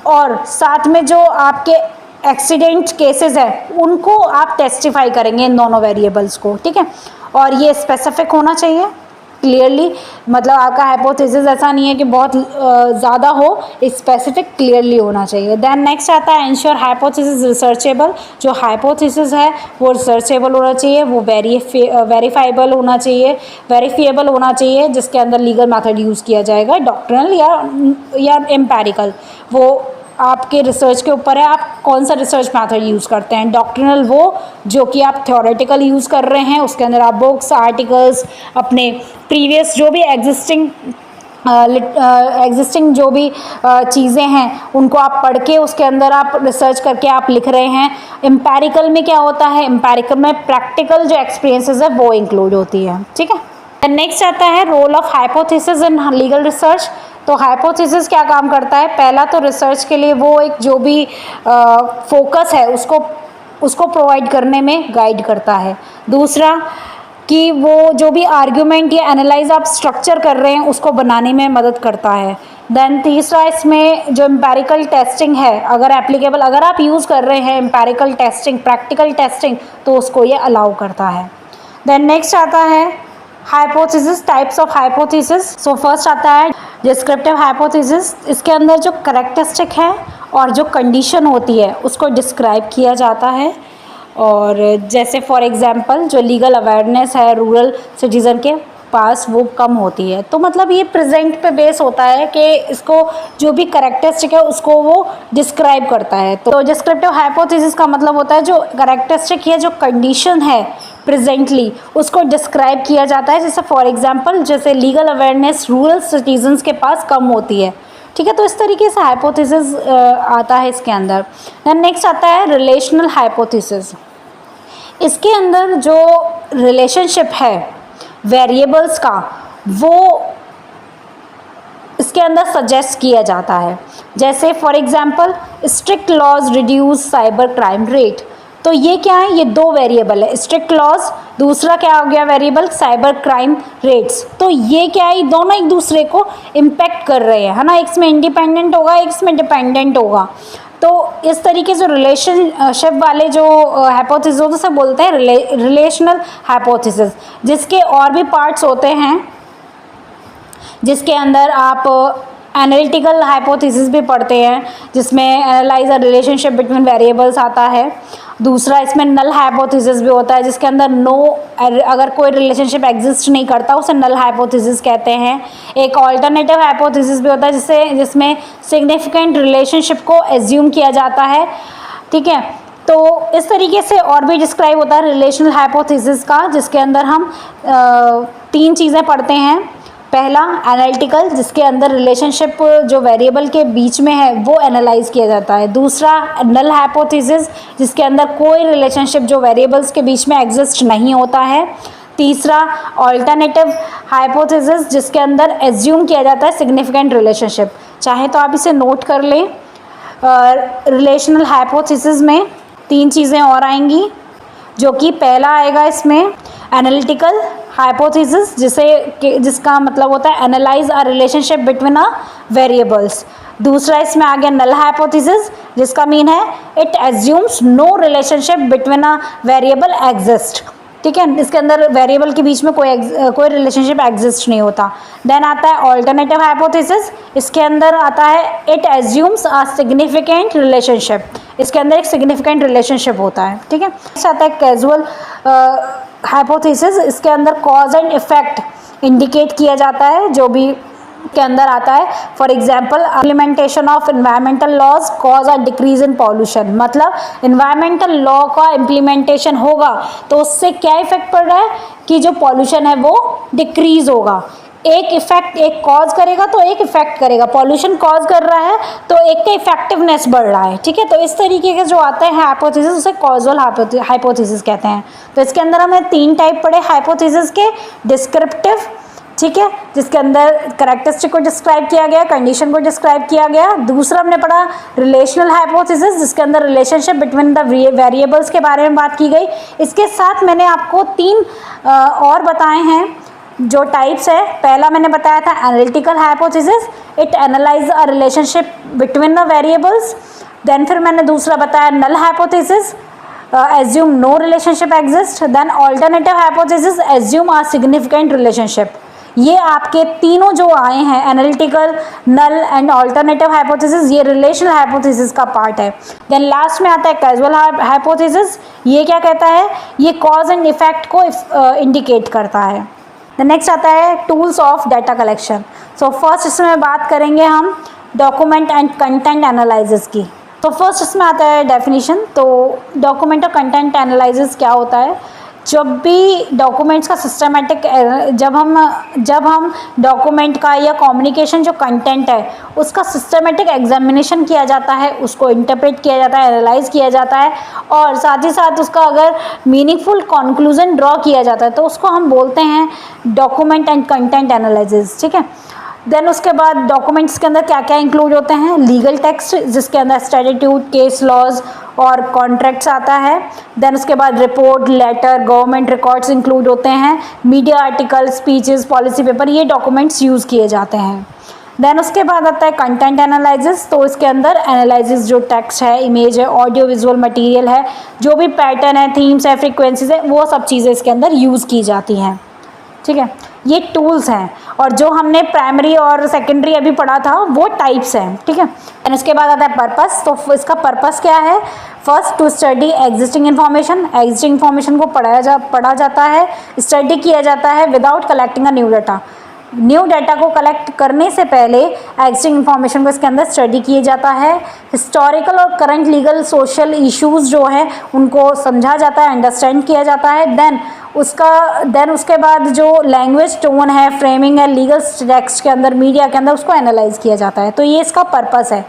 और साथ में जो आपके एक्सीडेंट केसेस है उनको आप टेस्टिफाई करेंगे, इन दोनों वेरिएबल्स को। ठीक है, और ये स्पेसिफिक होना चाहिए क्लियरली, मतलब आपका हाइपोथेसिस ऐसा नहीं है कि बहुत ज़्यादा हो, स्पेसिफिक क्लियरली होना चाहिए। देन नेक्स्ट आता है एंश्योर हाइपोथेसिस रिसर्चेबल। जो हाइपोथेसिस है वो रिसर्चेबल होना चाहिए, वो वेरीफाइबल होना चाहिए, वेरीफिएबल होना चाहिए, जिसके अंदर लीगल मेथड यूज़ किया जाएगा, डॉक्ट्रिनल या एम्पेरिकल, वो आपके रिसर्च के ऊपर है, आप कौन सा रिसर्च मेथड यूज़ करते हैं। डॉक्ट्रिनल वो जो कि आप थ्योरेटिकल यूज़ कर रहे हैं, उसके अंदर आप बुक्स, आर्टिकल्स, अपने प्रीवियस जो भी एग्जिस्टिंग जो भी चीज़ें हैं उनको आप पढ़ के उसके अंदर आप रिसर्च करके आप लिख रहे हैं। एम्पेरिकल में क्या होता है, एम्पेरिकल में प्रैक्टिकल जो एक्सपीरियंसेस है वो इंक्लूड होती है। ठीक है, नेक्स्ट आता है role of hypothesis in legal research. तो हाइपोथेसिस क्या काम करता है, पहला तो रिसर्च के लिए वो एक जो भी फोकस है उसको प्रोवाइड करने में गाइड करता है। दूसरा कि वो जो भी आर्ग्यूमेंट या एनालाइज आप स्ट्रक्चर कर रहे हैं उसको बनाने में मदद करता है। देन तीसरा, इसमें जो एम्पेरिकल टेस्टिंग है, अगर एप्लीकेबल, अगर आप यूज़ कर रहे हैं एम्पेरिकल टेस्टिंग, प्रैक्टिकल टेस्टिंग, तो उसको ये अलाउ करता है। देन नेक्स्ट आता है hypothesis, types of hypothesis. So first आता है डिस्क्रिप्टिव हाइपोथेसिस। इसके अंदर जो कैरेक्टरिस्टिक है और जो कंडीशन होती है उसको डिस्क्राइब किया जाता है, और जैसे फॉर एग्जांपल जो लीगल अवेयरनेस है रूरल सिटीज़न के पास वो कम होती है, तो मतलब ये प्रेजेंट पे बेस होता है कि इसको जो भी कैरेक्टरिस्टिक है उसको वो डिस्क्राइब करता है। तो डिस्क्रिप्टिव हाइपोथेसिस का मतलब होता है जो कैरेक्टरिस्टिक है, जो कंडीशन है प्रेजेंटली, उसको डिस्क्राइब किया जाता है। जैसे फॉर एग्जांपल जैसे लीगल अवेयरनेस रूरल सिटीजन्स के पास कम होती है, ठीक है, तो इस तरीके से हाइपोथेसिस आता है इसके अंदर। देन नेक्स्ट आता है रिलेशनल हाइपोथेसिस। इसके अंदर जो रिलेशनशिप है वेरिएबल्स का वो इसके अंदर सजेस्ट किया जाता है। जैसे for example strict laws reduce cyber crime rate. तो ये क्या है, ये दो वेरिएबल है, स्ट्रिक्ट लॉज, दूसरा क्या हो गया वेरिएबल साइबर क्राइम रेट्स। तो ये क्या है, दोनों एक दूसरे को इम्पैक्ट कर रहे हैं, है ना, एक इसमें इंडिपेंडेंट होगा एक इसमें डिपेंडेंट होगा। तो इस तरीके से रिलेशनशिप वाले जो हाइपोथेसिस से बोलते हैं रिलेशनल हाइपोथेसिस, जिसके और भी पार्ट्स होते हैं, जिसके अंदर आप एनालिटिकल हाइपोथेसिस भी पढ़ते हैं, जिसमें analyse a relationship between variables आता है। दूसरा इसमें नल हाइपोथेसिस भी होता है, जिसके अंदर अगर कोई रिलेशनशिप एग्जिस्ट नहीं करता उसे नल हाइपोथेसिस कहते हैं। एक ऑल्टरनेटिव हाइपोथेसिस भी होता है जिसमें सिग्निफिकेंट रिलेशनशिप को एज्यूम किया जाता है। ठीक है, तो इस तरीके से और भी डिस्क्राइब होता है रिलेशनल हाइपोथेसिस का, जिसके अंदर हम तीन चीज़ें पढ़ते हैं। पहला एनालिटिकल, जिसके अंदर रिलेशनशिप जो वेरिएबल के बीच में है वो एनालाइज किया जाता है। दूसरा नल हाइपोथेसिस, जिसके अंदर कोई रिलेशनशिप जो वेरिएबल्स के बीच में एग्जिस्ट नहीं होता है। तीसरा ऑल्टरनेटिव हाइपोथेसिस, जिसके अंदर एज्यूम किया जाता है सिग्निफिकेंट रिलेशनशिप। चाहे तो आप इसे नोट कर लें। रिलेशनल हाइपोथेसिस में तीन चीज़ें और आएंगी, जो कि पहला आएगा इसमें एनालिटिकल हाइपोथेसिस, जिसका मतलब होता है analyze a relationship between a variables. दूसरा इसमें आ गया नल हाइपोथेसिस, जिसका मीन है it assumes no relationship between a variable exist. ठीक है, इसके अंदर वेरिएबल के बीच में कोई रिलेशनशिप एग्जिस्ट नहीं होता। देन आता है ऑल्टरनेटिव हाइपोथेसिस, इसके अंदर आता है it assumes a significant relationship, इसके अंदर एक सिग्निफिकेंट रिलेशनशिप होता है। ठीक है, नेक्स्ट आता है कैजुअल हाइपोथेसिस, इसके अंदर कॉज एंड इफेक्ट इंडिकेट किया जाता है, जो भी के अंदर आता है। For example implementation of environmental laws cause a decrease in pollution, मतलब इन्वायरमेंटल लॉ का इम्प्लीमेंटेशन होगा तो उससे क्या इफेक्ट पड़ रहा है कि जो पॉल्यूशन है वो डिक्रीज होगा। एक इफेक्ट एक कॉज करेगा तो एक इफेक्ट करेगा, पॉल्यूशन कॉज कर रहा है तो एक का इफेक्टिवनेस बढ़ रहा है। ठीक है, तो इस तरीके के जो आते हैं हाइपोथेसिस उसे कॉजल हाइपोथेसिस कहते हैं। तो इसके अंदर हमने तीन टाइप पढ़े हाइपोथेसिस के, डिस्क्रिप्टिव, ठीक है, जिसके अंदर कैरेक्टरिस्टिक को डिस्क्राइब किया गया, कंडीशन को डिस्क्राइब किया गया। दूसरा हमने पढ़ा रिलेशनल हाइपोथेसिस, जिसके अंदर रिलेशनशिप बिटवीन द वेरिएबल्स के बारे में बात की गई। इसके साथ मैंने आपको तीन और बताए हैं जो टाइप्स है। पहला मैंने बताया था analytical hypothesis, it analyze a relationship between the variables. Then फिर मैंने दूसरा बताया null hypothesis, assume no relationship exist. Then alternative hypothesis, assume a significant relationship. ये आपके तीनों जो आए हैं analytical, null and alternative hypothesis, ये रिलेशनल हाइपोथेसिस का पार्ट है। देन लास्ट में आता है कैजुअल हाइपोथेसिस, ये क्या कहता है, ये कॉज एंड इफेक्ट को इंडिकेट करता है। नेक्स्ट आता है tools of data collection. So first इसमें बात करेंगे हम डॉक्यूमेंट एंड कंटेंट एनालिसिस की। तो फर्स्ट इसमें आता है डेफिनेशन। तो डॉक्यूमेंट और कंटेंट एनालिसिस क्या होता है, जब भी डॉक्यूमेंट्स का सिस्टमेटिक, जब हम डॉक्यूमेंट का या कम्युनिकेशन जो कंटेंट है उसका सिस्टमेटिक एग्जामिनेशन किया जाता है, उसको इंटरप्रेट किया जाता है, एनालाइज किया जाता है और साथ ही साथ उसका अगर मीनिंगफुल कंक्लूजन ड्रॉ किया जाता है तो उसको हम बोलते हैं डॉक्यूमेंट एंड कंटेंट एनालिसिस। ठीक है, देन उसके बाद डॉक्यूमेंट्स के अंदर क्या क्या इंक्लूड होते हैं, लीगल टेक्स्ट जिसके अंदर स्टैट्यूट, केस लॉज और कॉन्ट्रैक्ट्स आता है। देन उसके बाद report, letter, government records include होते हैं, media article, speeches, policy paper, ये डॉक्यूमेंट्स यूज़ किए जाते हैं। देन उसके बाद आता है कंटेंट एनालिसिस। तो इसके अंदर एनालिसिस जो टेक्स्ट है, इमेज है, ऑडियो विजुअल मटेरियल है, जो भी पैटर्न है, थीम्स है, फ्रीक्वेंसीज है, वो सब चीज़ें इसके अंदर यूज़ की जाती हैं। ठीक है, ये टूल्स हैं और जो हमने प्राइमरी और सेकेंडरी अभी पढ़ा था वो टाइप्स हैं। ठीक है, एंड उसके बाद आता है पर्पस। तो इसका पर्पस क्या है, first to study existing information, existing information को पढ़ा जाता है, स्टडी किया जाता है without collecting a new data. New data को कलेक्ट करने से पहले एग्जिस्टिंग इन्फॉर्मेशन को इसके अंदर स्टडी किया जाता है। हिस्टोरिकल और करंट लीगल सोशल इश्यूज जो है उनको समझा जाता है, अंडरस्टैंड किया जाता है। देन उसके बाद जो लैंग्वेज टोन है, फ्रेमिंग है, लीगल टेक्स्ट के अंदर, मीडिया के अंदर, उसको एनालाइज किया जाता है। तो ये इसका पर्पस है।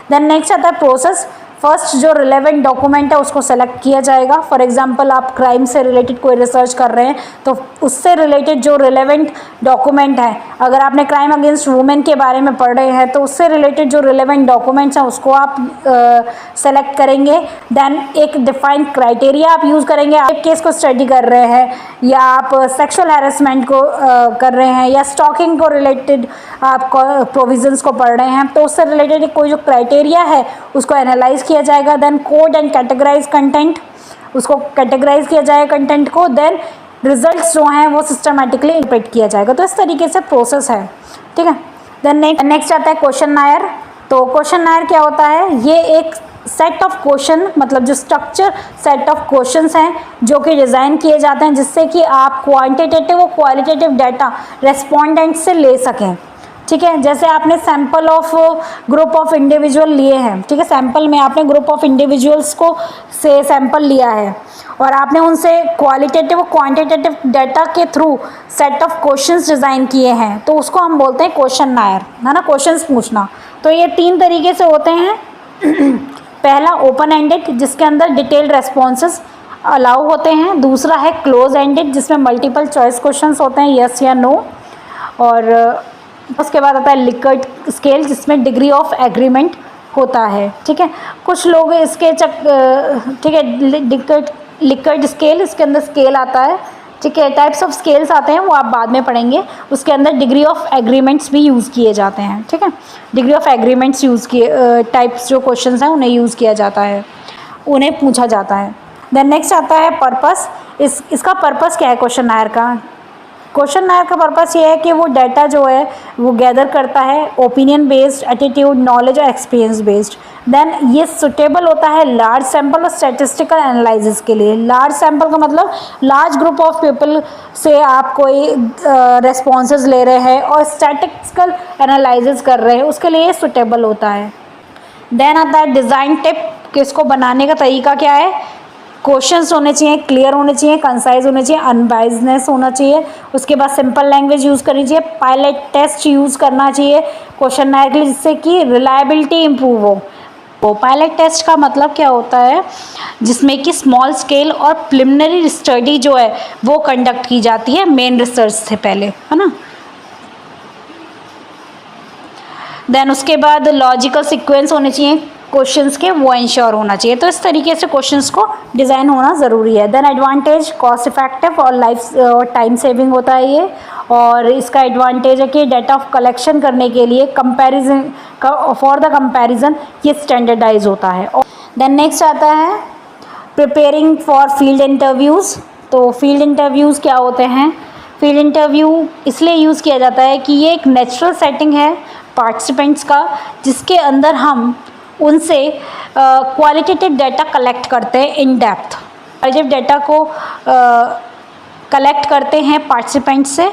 देन नेक्स्ट आता है प्रोसेस। फर्स्ट जो रिलेवेंट डॉक्यूमेंट है उसको सेलेक्ट किया जाएगा। फॉर एग्जांपल आप क्राइम से रिलेटेड कोई रिसर्च कर रहे हैं तो उससे रिलेटेड जो रिलेवेंट डॉक्यूमेंट है, अगर आपने क्राइम अगेंस्ट वुमेन के बारे में पढ़ रहे हैं तो उससे रिलेटेड जो रिलेवेंट डॉक्यूमेंट्स हैं उसको आप सेलेक्ट करेंगे। देन एक डिफाइंड क्राइटेरिया आप यूज़ करेंगे। आप केस को स्टडी कर रहे हैं या आप सेक्सुअल हैरेसमेंट को कर रहे हैं या स्टॉकिंग को रिलेटेड आप प्रोविजंस को पढ़ रहे हैं तो उससे रिलेटेड कोई जो क्राइटेरिया है उसको एनालाइज किया जाएगा। Then code and categorize content, उसको कैटेगराइज किया जाएगा कंटेंट को। देन रिजल्ट्स जो हैं वो सिस्टमेटिकली इंटरप्रेट किया जाएगा। तो इस तरीके से प्रोसेस है, ठीक है। देन नेक्स्ट आता है क्वेश्चनायर। तो क्वेश्चनायर क्या होता है? ये एक सेट ऑफ क्वेश्चन, मतलब जो स्ट्रक्चर सेट ऑफ क्वेश्चंस हैं जो कि डिज़ाइन किए जाते हैं जिससे कि आप क्वांटिटेटिव और क्वालिटेटिव डाटा रेस्पोंडेंट से ले सकें, ठीक है। जैसे आपने sample of group of individual लिए हैं, ठीक है। सैंपल में आपने ग्रुप ऑफ इंडिविजुअल्स को से सैंपल लिया है और आपने उनसे क्वालिटेटिव और क्वांटिटेटिव डाटा के through set of questions design किए हैं तो उसको हम बोलते हैं क्वेश्चनायर, है ना, क्वेश्चंस पूछना। तो ये 3 तरीके से होते हैं। पहला ओपन एंडेड, जिसके अंदर डिटेल्ड रेस्पॉन्सेस अलाउ होते हैं। दूसरा है क्लोज एंडेड, जिसमें मल्टीपल चॉइस क्वेश्चंस होते हैं, यस या नो। और उसके बाद आता है लिकर्ट स्केल, जिसमें डिग्री ऑफ एग्रीमेंट होता है, ठीक है। कुछ लोग इसके ठीक है, लिकर्ट स्केल, इसके अंदर स्केल आता है, ठीक है। टाइप्स ऑफ स्केल्स आते हैं वो आप बाद में पढ़ेंगे। उसके अंदर डिग्री ऑफ एग्रीमेंट्स भी यूज़ किए जाते हैं, ठीक है। डिग्री ऑफ एग्रीमेंट्स यूज़ किए, टाइप्स जो क्वेश्चंस हैं उन्हें यूज़ किया जाता है, उन्हें पूछा जाता है। देन नेक्स्ट आता है पर्पस। इसका पर्पस क्या है क्वेश्चनायर का? क्वेश्चनायर का पर्पस ये है कि वो डाटा जो है वो गैदर करता है ओपिनियन बेस्ड, एटीट्यूड, नॉलेज और एक्सपीरियंस बेस्ड। देन ये सुटेबल होता है लार्ज सैंपल और स्टैटिस्टिकल एनालिसिस के लिए। लार्ज सैंपल का मतलब लार्ज ग्रुप ऑफ पीपल से आप कोई रेस्पॉन्सेज ले रहे हैं और स्टैटिस्टिकल एनालिसिस कर रहे हैं, उसके लिए सुटेबल होता है। देन आता है डिज़ाइन टिप, कि इसको बनाने का तरीका क्या है। क्वेश्चंस होने चाहिए, क्लियर होने चाहिए, कंसाइज होने चाहिए, अनबाइजनेस होना चाहिए। उसके बाद सिंपल लैंग्वेज यूज़ करनी चाहिए, पायलट टेस्ट यूज़ करना चाहिए क्वेश्चनायर के लिए, जिससे कि रिलायबिलिटी इम्प्रूव हो। तो पायलट टेस्ट का मतलब क्या होता है? जिसमें कि स्मॉल स्केल और प्रिलिमिनरी स्टडी जो है वो कंडक्ट की जाती है मेन रिसर्च से पहले, है ना। देन उसके बाद लॉजिकल सीक्वेंस होने चाहिए क्वेश्चंस के, वो इंश्योर होना चाहिए। तो इस तरीके से क्वेश्चंस को डिज़ाइन होना ज़रूरी है। देन एडवांटेज, कॉस्ट इफेक्टिव और टाइम सेविंग होता है ये। और इसका एडवांटेज है कि डाटा ऑफ कलेक्शन करने के लिए कंपैरिजन फॉर द कंपैरिजन ये स्टैंडर्डाइज होता है। देन नेक्स्ट आता है प्रिपेयरिंग फॉर फील्ड इंटरव्यूज़। तो फील्ड इंटरव्यूज़ क्या होते हैं? फील्ड इंटरव्यू इसलिए यूज़ किया जाता है कि ये एक नेचुरल सेटिंग है पार्टिसिपेंट्स का, जिसके अंदर हम उनसे क्वालिटेटिव डाटा कलेक्ट करते हैं इन डेप्थ। क्वालिटेटिव डाटा को कलेक्ट करते हैं पार्टिसिपेंट से,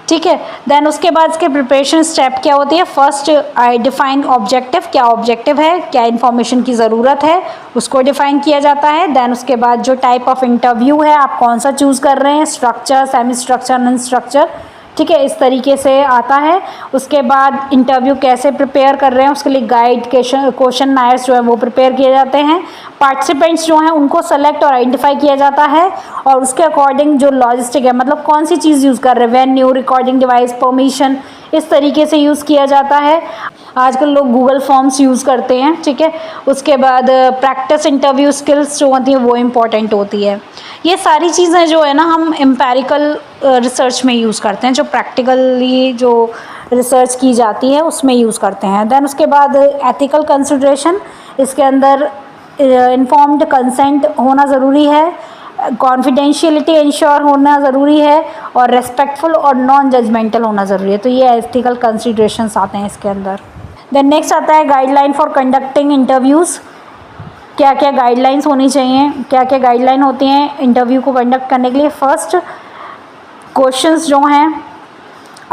ठीक है। देन उसके बाद इसके प्रिपरेशन स्टेप क्या होती है? फर्स्ट आई डिफाइन ऑब्जेक्टिव, क्या ऑब्जेक्टिव है, क्या इन्फॉर्मेशन की ज़रूरत है, उसको डिफाइन किया जाता है। देन उसके बाद जो टाइप ऑफ इंटरव्यू है आप कौन सा चूज़ कर रहे हैं, structure, semi structure, non structure, ठीक है, इस तरीके से आता है। उसके बाद इंटरव्यू कैसे प्रिपेयर कर रहे हैं उसके लिए गाइड, क्वेश्चनायर्स जो है वो प्रिपेयर किए जाते हैं। पार्टिसिपेंट्स जो हैं उनको सेलेक्ट और आइडेंटिफाई किया जाता है और उसके अकॉर्डिंग जो लॉजिस्टिक है, मतलब कौन सी चीज़ यूज़ कर रहे हैं, वेन्यू, रिकॉर्डिंग डिवाइस, परमिशन, इस तरीके से यूज़ किया जाता है। आजकल लोग गूगल फॉर्म्स यूज़ करते हैं, ठीक है। उसके बाद प्रैक्टिस इंटरव्यू स्किल्स जो होती हैं वो इम्पॉर्टेंट होती है। ये सारी चीज़ें जो है ना हम एम्पेरिकल रिसर्च में यूज़ करते हैं, जो प्रैक्टिकली जो रिसर्च की जाती है उसमें यूज़ करते हैं। देन उसके बाद एथिकल कंसिडरेशन, इसके अंदर इन्फॉर्म्ड कंसेंट होना ज़रूरी है, कॉन्फिडेंशियलिटी इंश्योर होना ज़रूरी है और रेस्पेक्टफुल और नॉन जजमेंटल होना ज़रूरी है। तो ये एथिकल कंसिडरेशंस आते हैं इसके अंदर। देन नेक्स्ट आता है गाइडलाइन फॉर कंडक्टिंग इंटरव्यूज़। क्या क्या गाइडलाइंस होनी चाहिए, क्या क्या गाइडलाइन होती हैं इंटरव्यू को कंडक्ट करने के लिए। फर्स्ट, क्वेश्चंस जो हैं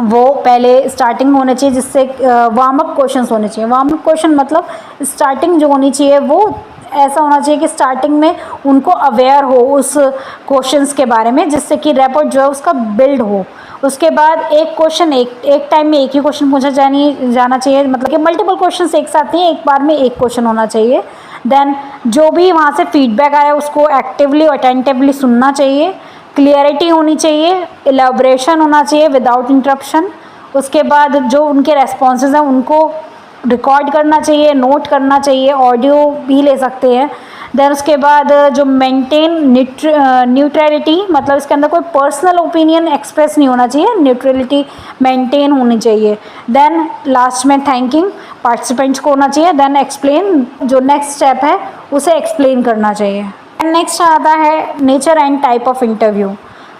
वो पहले स्टार्टिंग होने चाहिए, जिससे वार्म अप क्वेश्चंस होने चाहिए। वार्म अप क्वेश्चन मतलब स्टार्टिंग जो होनी चाहिए वो ऐसा होना चाहिए कि स्टार्टिंग में उनको अवेयर हो उस क्वेश्चंस के बारे में, जिससे कि रैपॉर्ट जो है उसका बिल्ड हो। उसके बाद एक क्वेश्चन एक टाइम में एक ही क्वेश्चन पूछा जाना चाहिए, मतलब कि मल्टीपल क्वेश्चंस एक साथ नहीं, एक बार में एक क्वेश्चन होना चाहिए। देन जो भी वहाँ से फीडबैक आया उसको एक्टिवली और अटेंटिवली सुनना चाहिए। क्लियरिटी होनी चाहिए, एलैबोरेशन होना चाहिए विदाउट इंटरप्शन। उसके बाद जो उनके रेस्पॉन्सेज हैं उनको रिकॉर्ड करना चाहिए, नोट करना चाहिए, ऑडियो भी ले सकते हैं। देन उसके बाद जो मेंटेन न्यूट्रलिटी, मतलब इसके अंदर कोई पर्सनल ओपिनियन एक्सप्रेस नहीं होना चाहिए, न्यूट्रलिटी मेंटेन होनी चाहिए। देन लास्ट में थैंकिंग पार्टिसिपेंट्स को होना चाहिए। देन एक्सप्लेन, जो नेक्स्ट स्टेप है उसे एक्सप्लेन करना चाहिए। नेक्स्ट आता है nature and type of interview.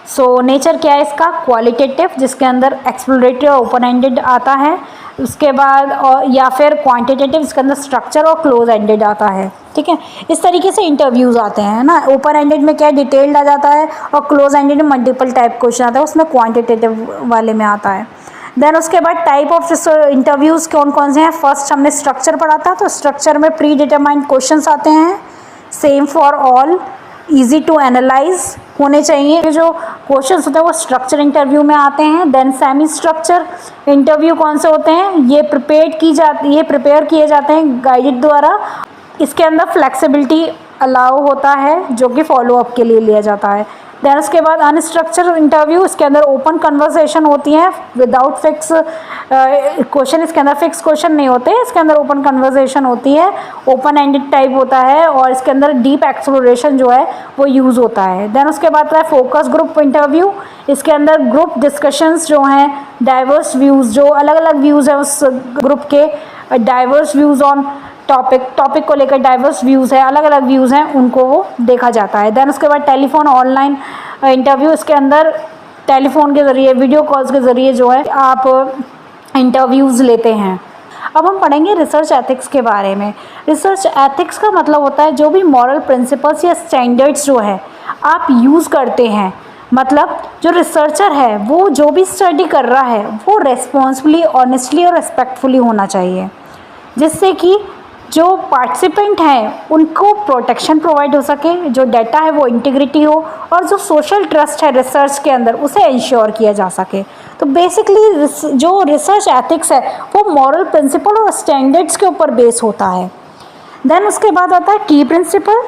So nature क्या है इसका, क्वालिटेटिव, जिसके अंदर एक्सप्लोरेटरी और ओपन एंडेड आता है। उसके बाद और या फिर क्वांटिटेटिव, जिसके अंदर स्ट्रक्चर और क्लोज एंडेड आता है। ठीक है, इस तरीके से इंटरव्यूज आते हैं ना। ओपन एंडेड में क्या डिटेल्ड आ जाता है और क्लोज एंडेड में मल्टीपल टाइप क्वेश्चन आता है, उसमें क्वांटिटेटिव वाले में आता है। देन उसके बाद टाइप ऑफ इंटरव्यूज़ कौन कौन से हैं। फर्स्ट हमने स्ट्रक्चर पढ़ा था, तो स्ट्रक्चर में प्री डिटरमाइंड क्वेश्चंस आते हैं, same for all, easy to analyze होने चाहिए। जो क्वेश्चंस होते हैं वो स्ट्रक्चर इंटरव्यू में आते हैं। देन सेमी स्ट्रक्चर इंटरव्यू कौन से होते हैं, ये प्रिपेयर किए जाते हैं गाइडेड द्वारा। इसके अंदर फ्लेक्सिबिलिटी अलाउ होता है, जो कि फॉलोअप के लिए लिया जाता है। देन उसके बाद अनस्ट्रक्चर्ड इंटरव्यू, इसके अंदर ओपन कन्वर्सेशन होती है विदाउट फिक्स क्वेश्चन, इसके अंदर फिक्स क्वेश्चन नहीं होते, इसके अंदर ओपन कन्वर्सेशन होती है, ओपन एंडेड टाइप होता है और इसके अंदर डीप एक्सप्लोरेशन जो है वो यूज़ होता है। देन उसके बाद है फोकस ग्रुप इंटरव्यू, इसके अंदर ग्रुप डिस्कशंस जो हैं, डाइवर्स व्यूज़, जो अलग अलग व्यूज़ हैं उस ग्रुप के, डाइवर्स व्यूज़ ऑन टॉपिक को लेकर डाइवर्स व्यूज़ है, अलग अलग व्यूज़ हैं, उनको वो देखा जाता है। देन उसके बाद टेलीफोन ऑनलाइन इंटरव्यू, इसके अंदर टेलीफोन के ज़रिए, वीडियो कॉल्स के ज़रिए जो है आप इंटरव्यूज़ लेते हैं। अब हम पढ़ेंगे रिसर्च एथिक्स के बारे में। रिसर्च एथिक्स का मतलब होता है जो भी मॉरल प्रिंसिपल्स या स्टैंडर्ड्स जो है आप यूज़ करते हैं, मतलब जो रिसर्चर है वो जो भी स्टडी कर रहा है वो रेस्पॉन्सिबली, ऑनेस्टली और रिस्पेक्टफुली होना चाहिए, जिससे कि जो पार्टिसिपेंट हैं उनको प्रोटेक्शन प्रोवाइड हो सके, जो डाटा है वो इंटीग्रिटी हो और जो सोशल ट्रस्ट है रिसर्च के अंदर उसे इंश्योर किया जा सके। तो बेसिकली जो रिसर्च एथिक्स है वो मॉरल प्रिंसिपल और स्टैंडर्ड्स के ऊपर बेस होता है। देन उसके बाद आता है की प्रिंसिपल।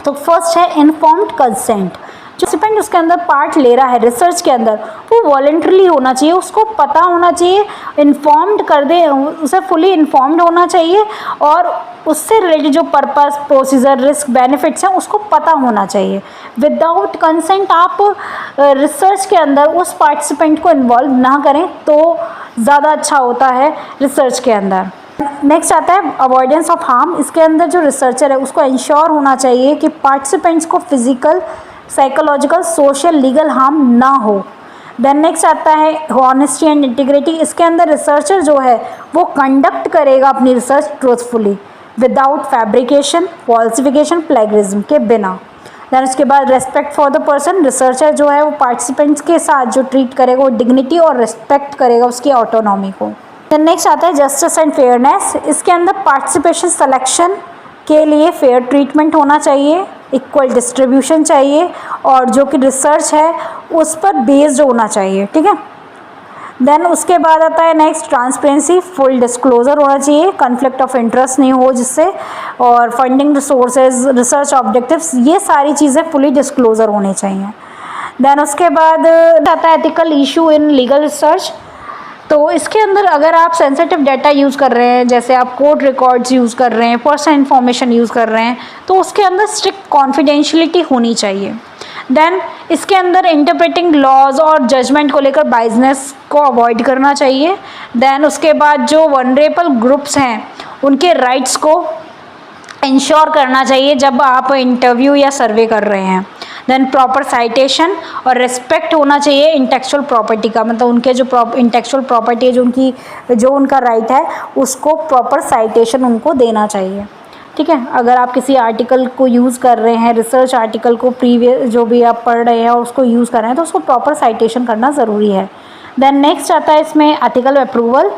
तो फर्स्ट है इन्फॉर्म्ड कंसेंट, जो पार्टिसिपेंट उसके अंदर पार्ट ले रहा है रिसर्च के अंदर वो वॉलंटरली होना चाहिए, उसको पता होना चाहिए, इन्फॉर्म्ड कर दे, उसे फुली इन्फॉर्म्ड होना चाहिए और उससे रिलेटेड जो पर्पस, प्रोसीजर, रिस्क, बेनिफिट्स हैं उसको पता होना चाहिए। विदाउट कंसेंट आप रिसर्च के अंदर उस पार्टिसिपेंट को इन्वॉल्व ना करें तो ज़्यादा अच्छा होता है रिसर्च के अंदर। नेक्स्ट आता है अवॉइडेंस ऑफ हार्म। इसके अंदर जो रिसर्चर है उसको इंश्योर होना चाहिए कि पार्टिसिपेंट्स को physical, psychological, social, legal harm ना हो। देन नेक्स्ट आता है ऑनेस्टी एंड इंटीग्रिटी। इसके अंदर रिसर्चर जो है वो कंडक्ट करेगा अपनी research truthfully, without fabrication, falsification, plagiarism के बिना। देन उसके बाद respect for the person. Researcher जो है वो पार्टिसिपेंट्स के साथ जो ट्रीट करेगा वो डिग्निटी और रिस्पेक्ट करेगा उसकी ऑटोनॉमी को। देन नेक्स्ट आता है जस्टिस एंड फेयरनेस। इसके अंदर पार्टिसिपेशन सिलेक्शन के लिए फेयर ट्रीटमेंट होना चाहिए, इक्वल डिस्ट्रीब्यूशन चाहिए और जो कि रिसर्च है उस पर बेस्ड होना चाहिए। ठीक है, देन उसके बाद आता है नेक्स्ट ट्रांसपेरेंसी, फुल डिस्क्लोजर होना चाहिए, कन्फ्लिक्ट ऑफ इंटरेस्ट नहीं हो जिससे, और फंडिंग रिसोर्सेज, रिसर्च ऑब्जेक्टिव्स, ये सारी चीज़ें फुली डिस्क्लोजर होने चाहिए। देन उसके बाद आता है ethical issue in legal research. तो इसके अंदर अगर आप सेंसिटिव डाटा यूज़ कर रहे हैं, जैसे आप कोर्ट रिकॉर्ड्स यूज़ कर रहे हैं, पर्सनल इन्फॉर्मेशन यूज़ कर रहे हैं, तो उसके अंदर स्ट्रिक्ट कॉन्फिडेंशियलिटी होनी चाहिए। देन इसके अंदर इंटरप्रेटिंग लॉज और जजमेंट को लेकर बाइजनेस को अवॉइड करना चाहिए। देन उसके बाद जो वनरेबल ग्रुप्स हैं उनके राइट्स को इंश्योर करना चाहिए जब आप इंटरव्यू या सर्वे कर रहे हैं। देन प्रॉपर साइटेशन और रिस्पेक्ट होना चाहिए इंटेलेक्चुअल प्रॉपर्टी का, मतलब उनके जो इंटेलेक्चुअल प्रॉपर्टी है, जो उनका राइट है उसको प्रॉपर साइटेशन उनको देना चाहिए। ठीक है, अगर आप किसी आर्टिकल को यूज़ कर रहे हैं, रिसर्च आर्टिकल को प्रीवियस जो भी आप पढ़ रहे हैं और उसको यूज़ कर रहे हैं तो उसको प्रॉपर साइटेशन करना ज़रूरी है। देन नेक्स्ट आता है इसमें आर्टिकल अप्रूवल।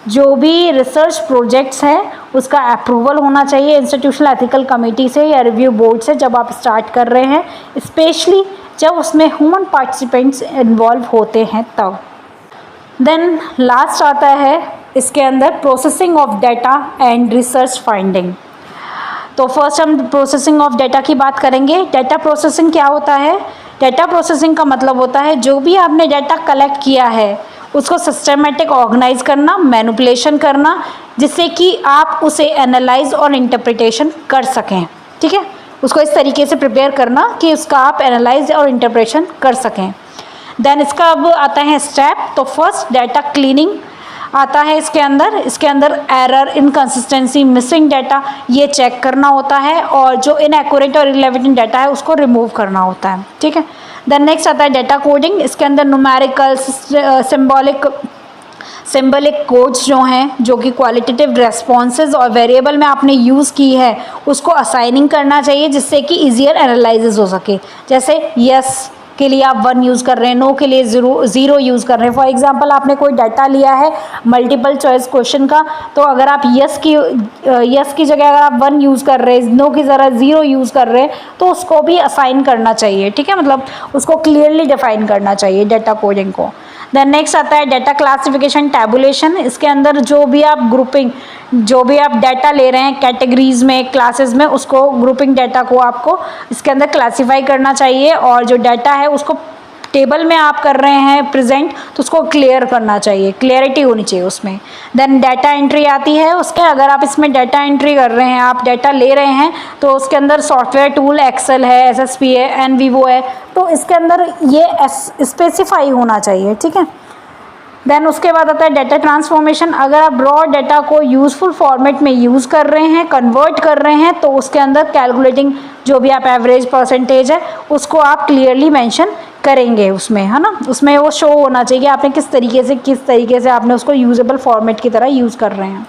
जो भी रिसर्च प्रोजेक्ट्स हैं उसका अप्रूवल होना चाहिए इंस्टीट्यूशनल एथिकल कमेटी से या रिव्यू बोर्ड से जब आप स्टार्ट कर रहे हैं, स्पेशली जब उसमें ह्यूमन पार्टिसिपेंट्स इन्वॉल्व होते हैं तब। देन लास्ट आता है इसके अंदर processing of data and research finding. तो फर्स्ट हम प्रोसेसिंग ऑफ डाटा की बात करेंगे। डाटा प्रोसेसिंग क्या होता है? डाटा प्रोसेसिंग का मतलब होता है जो भी आपने डाटा कलेक्ट किया है उसको सिस्टमेटिक ऑर्गेनाइज करना, मैनिपुलेशन करना, जिससे कि आप उसे एनालाइज और इंटरप्रिटेशन कर सकें। ठीक है, उसको इस तरीके से प्रिपेयर करना कि उसका आप एनालाइज और इंटरप्रिटेशन कर सकें। देन इसका अब आता है स्टेप। तो फर्स्ट डाटा क्लीनिंग आता है इसके अंदर एरर, इनकंसिस्टेंसी, मिसिंग डाटा ये चेक करना होता है और जो इनएक्यूरेट और इररिलेवेंट डाटा है उसको रिमूव करना होता है। ठीक है, देन नेक्स्ट आता है डाटा कोडिंग। इसके अंदर न्यूमेरिकल, सिंबलिक कोड्स जो हैं, जो कि क्वालिटेटिव रेस्पॉन्सेज और वेरिएबल में आपने यूज़ की है उसको असाइनिंग करना चाहिए जिससे कि ईजियर एनालिसिस हो सके। जैसे यस के लिए आप 1 यूज़ कर रहे हैं, नो के लिए 0 यूज़ कर रहे हैं। फॉर एग्जांपल आपने कोई डाटा लिया है मल्टीपल चॉइस क्वेश्चन का, तो अगर आप यस की जगह अगर आप 1 यूज़ कर रहे हैं, नो की जगह 0 यूज़ कर रहे हैं, तो उसको भी असाइन करना चाहिए। ठीक है, मतलब उसको क्लियरली डिफाइन करना चाहिए डाटा कोडिंग को। देन नेक्स्ट आता है डाटा क्लासिफिकेशन, टैबुलेशन। इसके अंदर जो भी आप ग्रुपिंग, जो भी आप डाटा ले रहे हैं कैटेगरीज में, क्लासेस में, उसको ग्रुपिंग डाटा को आपको इसके अंदर क्लासीफाई करना चाहिए और जो डाटा है उसको टेबल में आप कर रहे हैं प्रेजेंट तो उसको क्लियर करना चाहिए, क्लियरिटी होनी चाहिए उसमें। देन डाटा एंट्री आती है उसके, अगर आप इसमें डाटा एंट्री कर रहे हैं, आप डाटा ले रहे हैं तो उसके अंदर सॉफ्टवेयर टूल एक्सेल है, SSP है, NVivo है, तो इसके अंदर ये स्पेसिफाई होना चाहिए। ठीक है, देन उसके बाद आता है डाटा ट्रांसफॉर्मेशन। अगर आप रॉ डाटा को यूज़फुल फॉर्मेट में यूज़ कर रहे हैं, कन्वर्ट कर रहे हैं, तो उसके अंदर कैलकुलेटिंग जो भी आप एवरेज परसेंटेज है उसको आप क्लियरली मेंशन करेंगे उसमें, है ना, उसमें वो शो होना चाहिए कि आपने किस तरीके से आपने उसको यूजेबल फॉर्मेट की तरह यूज़ कर रहे हैं।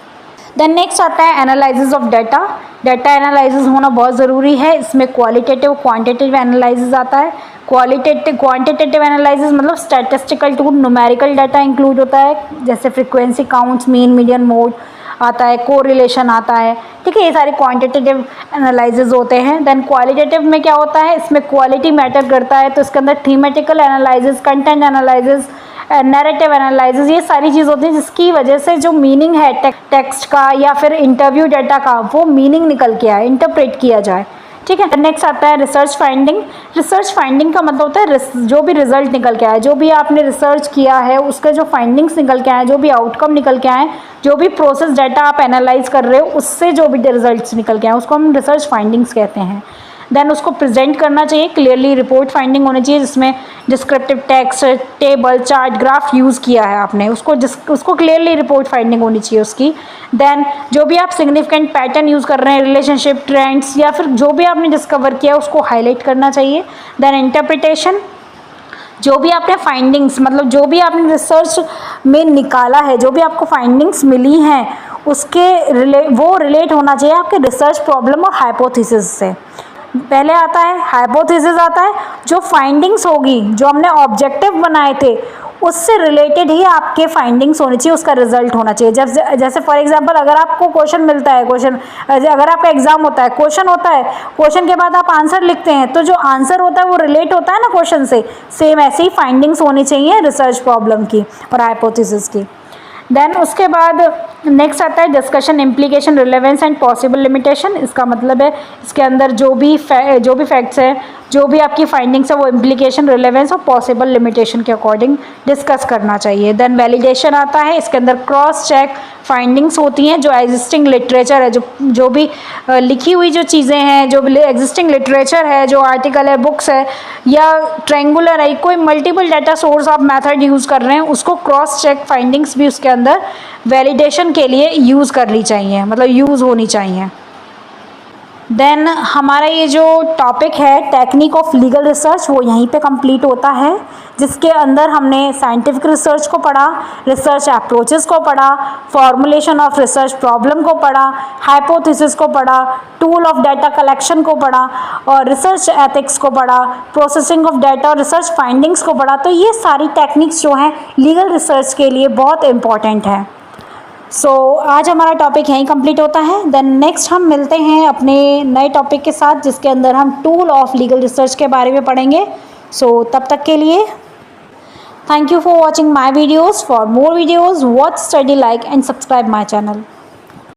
देन नेक्स्ट आता है analysis of data. Data analysis होना बहुत ज़रूरी है। इसमें क्वालिटेटिव, क्वांटिटेटिव एनालिसिस आता है। क्वांटिटेटिव एनालिसिस मतलब statistical tool, numerical data include होता है, जैसे frequency counts, mean, median, mode आता है, कोरिलेशन आता है। ठीक है, ये सारे क्वांटिटेटिव एनालिसिस होते हैं। देन क्वालिटेटिव में क्या होता है, इसमें क्वालिटी मैटर करता है, तो इसके अंदर thematical analysis, content analysis, narrative analysis, ये सारी चीज़ होती है जिसकी वजह से जो मीनिंग है टेक्स्ट का या फिर इंटरव्यू डाटा का, वो मीनिंग निकल के आए, इंटरप्रेट किया जाए। ठीक है, नेक्स्ट आता है रिसर्च फाइंडिंग। रिसर्च फाइंडिंग का मतलब होता है जो भी रिजल्ट निकल के आए, जो भी आपने रिसर्च किया है उसके जो फाइंडिंग्स निकल के आए, जो भी आउटकम निकल के आए, जो भी प्रोसेस डाटा आप एनालाइज कर रहे हो उससे जो भी रिजल्ट्स निकल के आए उसको हम रिसर्च फाइंडिंग्स कहते हैं। देन उसको प्रेजेंट करना चाहिए, क्लियरली रिपोर्ट फाइंडिंग होनी चाहिए जिसमें descriptive text, table, chart, graph use किया है आपने, उसको क्लियरली रिपोर्ट फाइंडिंग होनी चाहिए उसकी। देन जो भी आप सिग्निफिकेंट पैटर्न यूज़ कर रहे हैं, रिलेशनशिप, ट्रेंड्स या फिर जो भी आपने डिस्कवर किया उसको हाईलाइट करना चाहिए। देन इंटरप्रिटेशन, जो भी आपने फाइंडिंग्स, मतलब जो भी आपने रिसर्च में निकाला है, जो भी आपको फाइंडिंग्स मिली हैं उसके वो रिलेट होना चाहिए आपके रिसर्च प्रॉब्लम और हाइपोथेसिस से। पहले आता है हाइपोथेसिस, आता है जो फाइंडिंग्स होगी, जो हमने ऑब्जेक्टिव बनाए थे उससे रिलेटेड ही आपके फाइंडिंग्स होनी चाहिए, उसका रिजल्ट होना चाहिए। जैसे फॉर एग्जांपल अगर आपको क्वेश्चन मिलता है, अगर आपका एग्जाम होता है, क्वेश्चन होता है, क्वेश्चन के बाद आप आंसर लिखते हैं, तो जो आंसर होता है वो रिलेट होता है ना क्वेश्चन से, सेम ऐसे ही फाइंडिंग्स होनी चाहिए रिसर्च प्रॉब्लम की और हाइपोथेसिस की। देन उसके बाद नेक्स्ट आता है discussion, implication, relevance and possible limitation. इसका मतलब है इसके अंदर जो भी फैक्ट्स हैं, जो भी आपकी फाइंडिंग्स है, वो इम्प्लीकेशन, रिलेवेंस और पॉसिबल लिमिटेशन के अकॉर्डिंग डिस्कस करना चाहिए। देन वैलिडेशन आता है, इसके अंदर क्रॉस चेक फाइंडिंग्स होती हैं, जो एग्जिस्टिंग लिटरेचर है, जो भी लिखी हुई जो चीज़ें हैं, जो एग्जिस्टिंग लिटरेचर है, जो आर्टिकल है, बुक्स है या ट्रायंगुलर है, कोई मल्टीपल डाटा सोर्स आप मेथड यूज़ कर रहे हैं, उसको क्रॉस चेक फाइंडिंग्स भी उसके अंदर वैलिडेशन के लिए यूज़ करनी चाहिए, मतलब यूज़ होनी चाहिए। देन हमारा ये जो टॉपिक है टेक्निक ऑफ लीगल रिसर्च, वो यहीं पे कंप्लीट होता है। जिसके अंदर हमने साइंटिफिक रिसर्च को पढ़ा, रिसर्च अप्रोचेस को पढ़ा, फॉर्मुलेशन ऑफ रिसर्च प्रॉब्लम को पढ़ा, हाइपोथेसिस को पढ़ा, टूल ऑफ डाटा कलेक्शन को पढ़ा और रिसर्च एथिक्स को पढ़ा, प्रोसेसिंग ऑफ डाटा और रिसर्च फाइंडिंग्स को पढ़ा। तो ये सारी टेक्निक्स जो हैं लीगल रिसर्च के लिए बहुत इंपॉर्टेंट हैं। सो आज हमारा टॉपिक यहीं कंप्लीट होता है। देन नेक्स्ट हम मिलते हैं अपने नए टॉपिक के साथ, जिसके अंदर हम टूल ऑफ लीगल रिसर्च के बारे में पढ़ेंगे। सो तब तक के लिए thank you for watching my videos. For more videos, watch, study, like and subscribe my channel.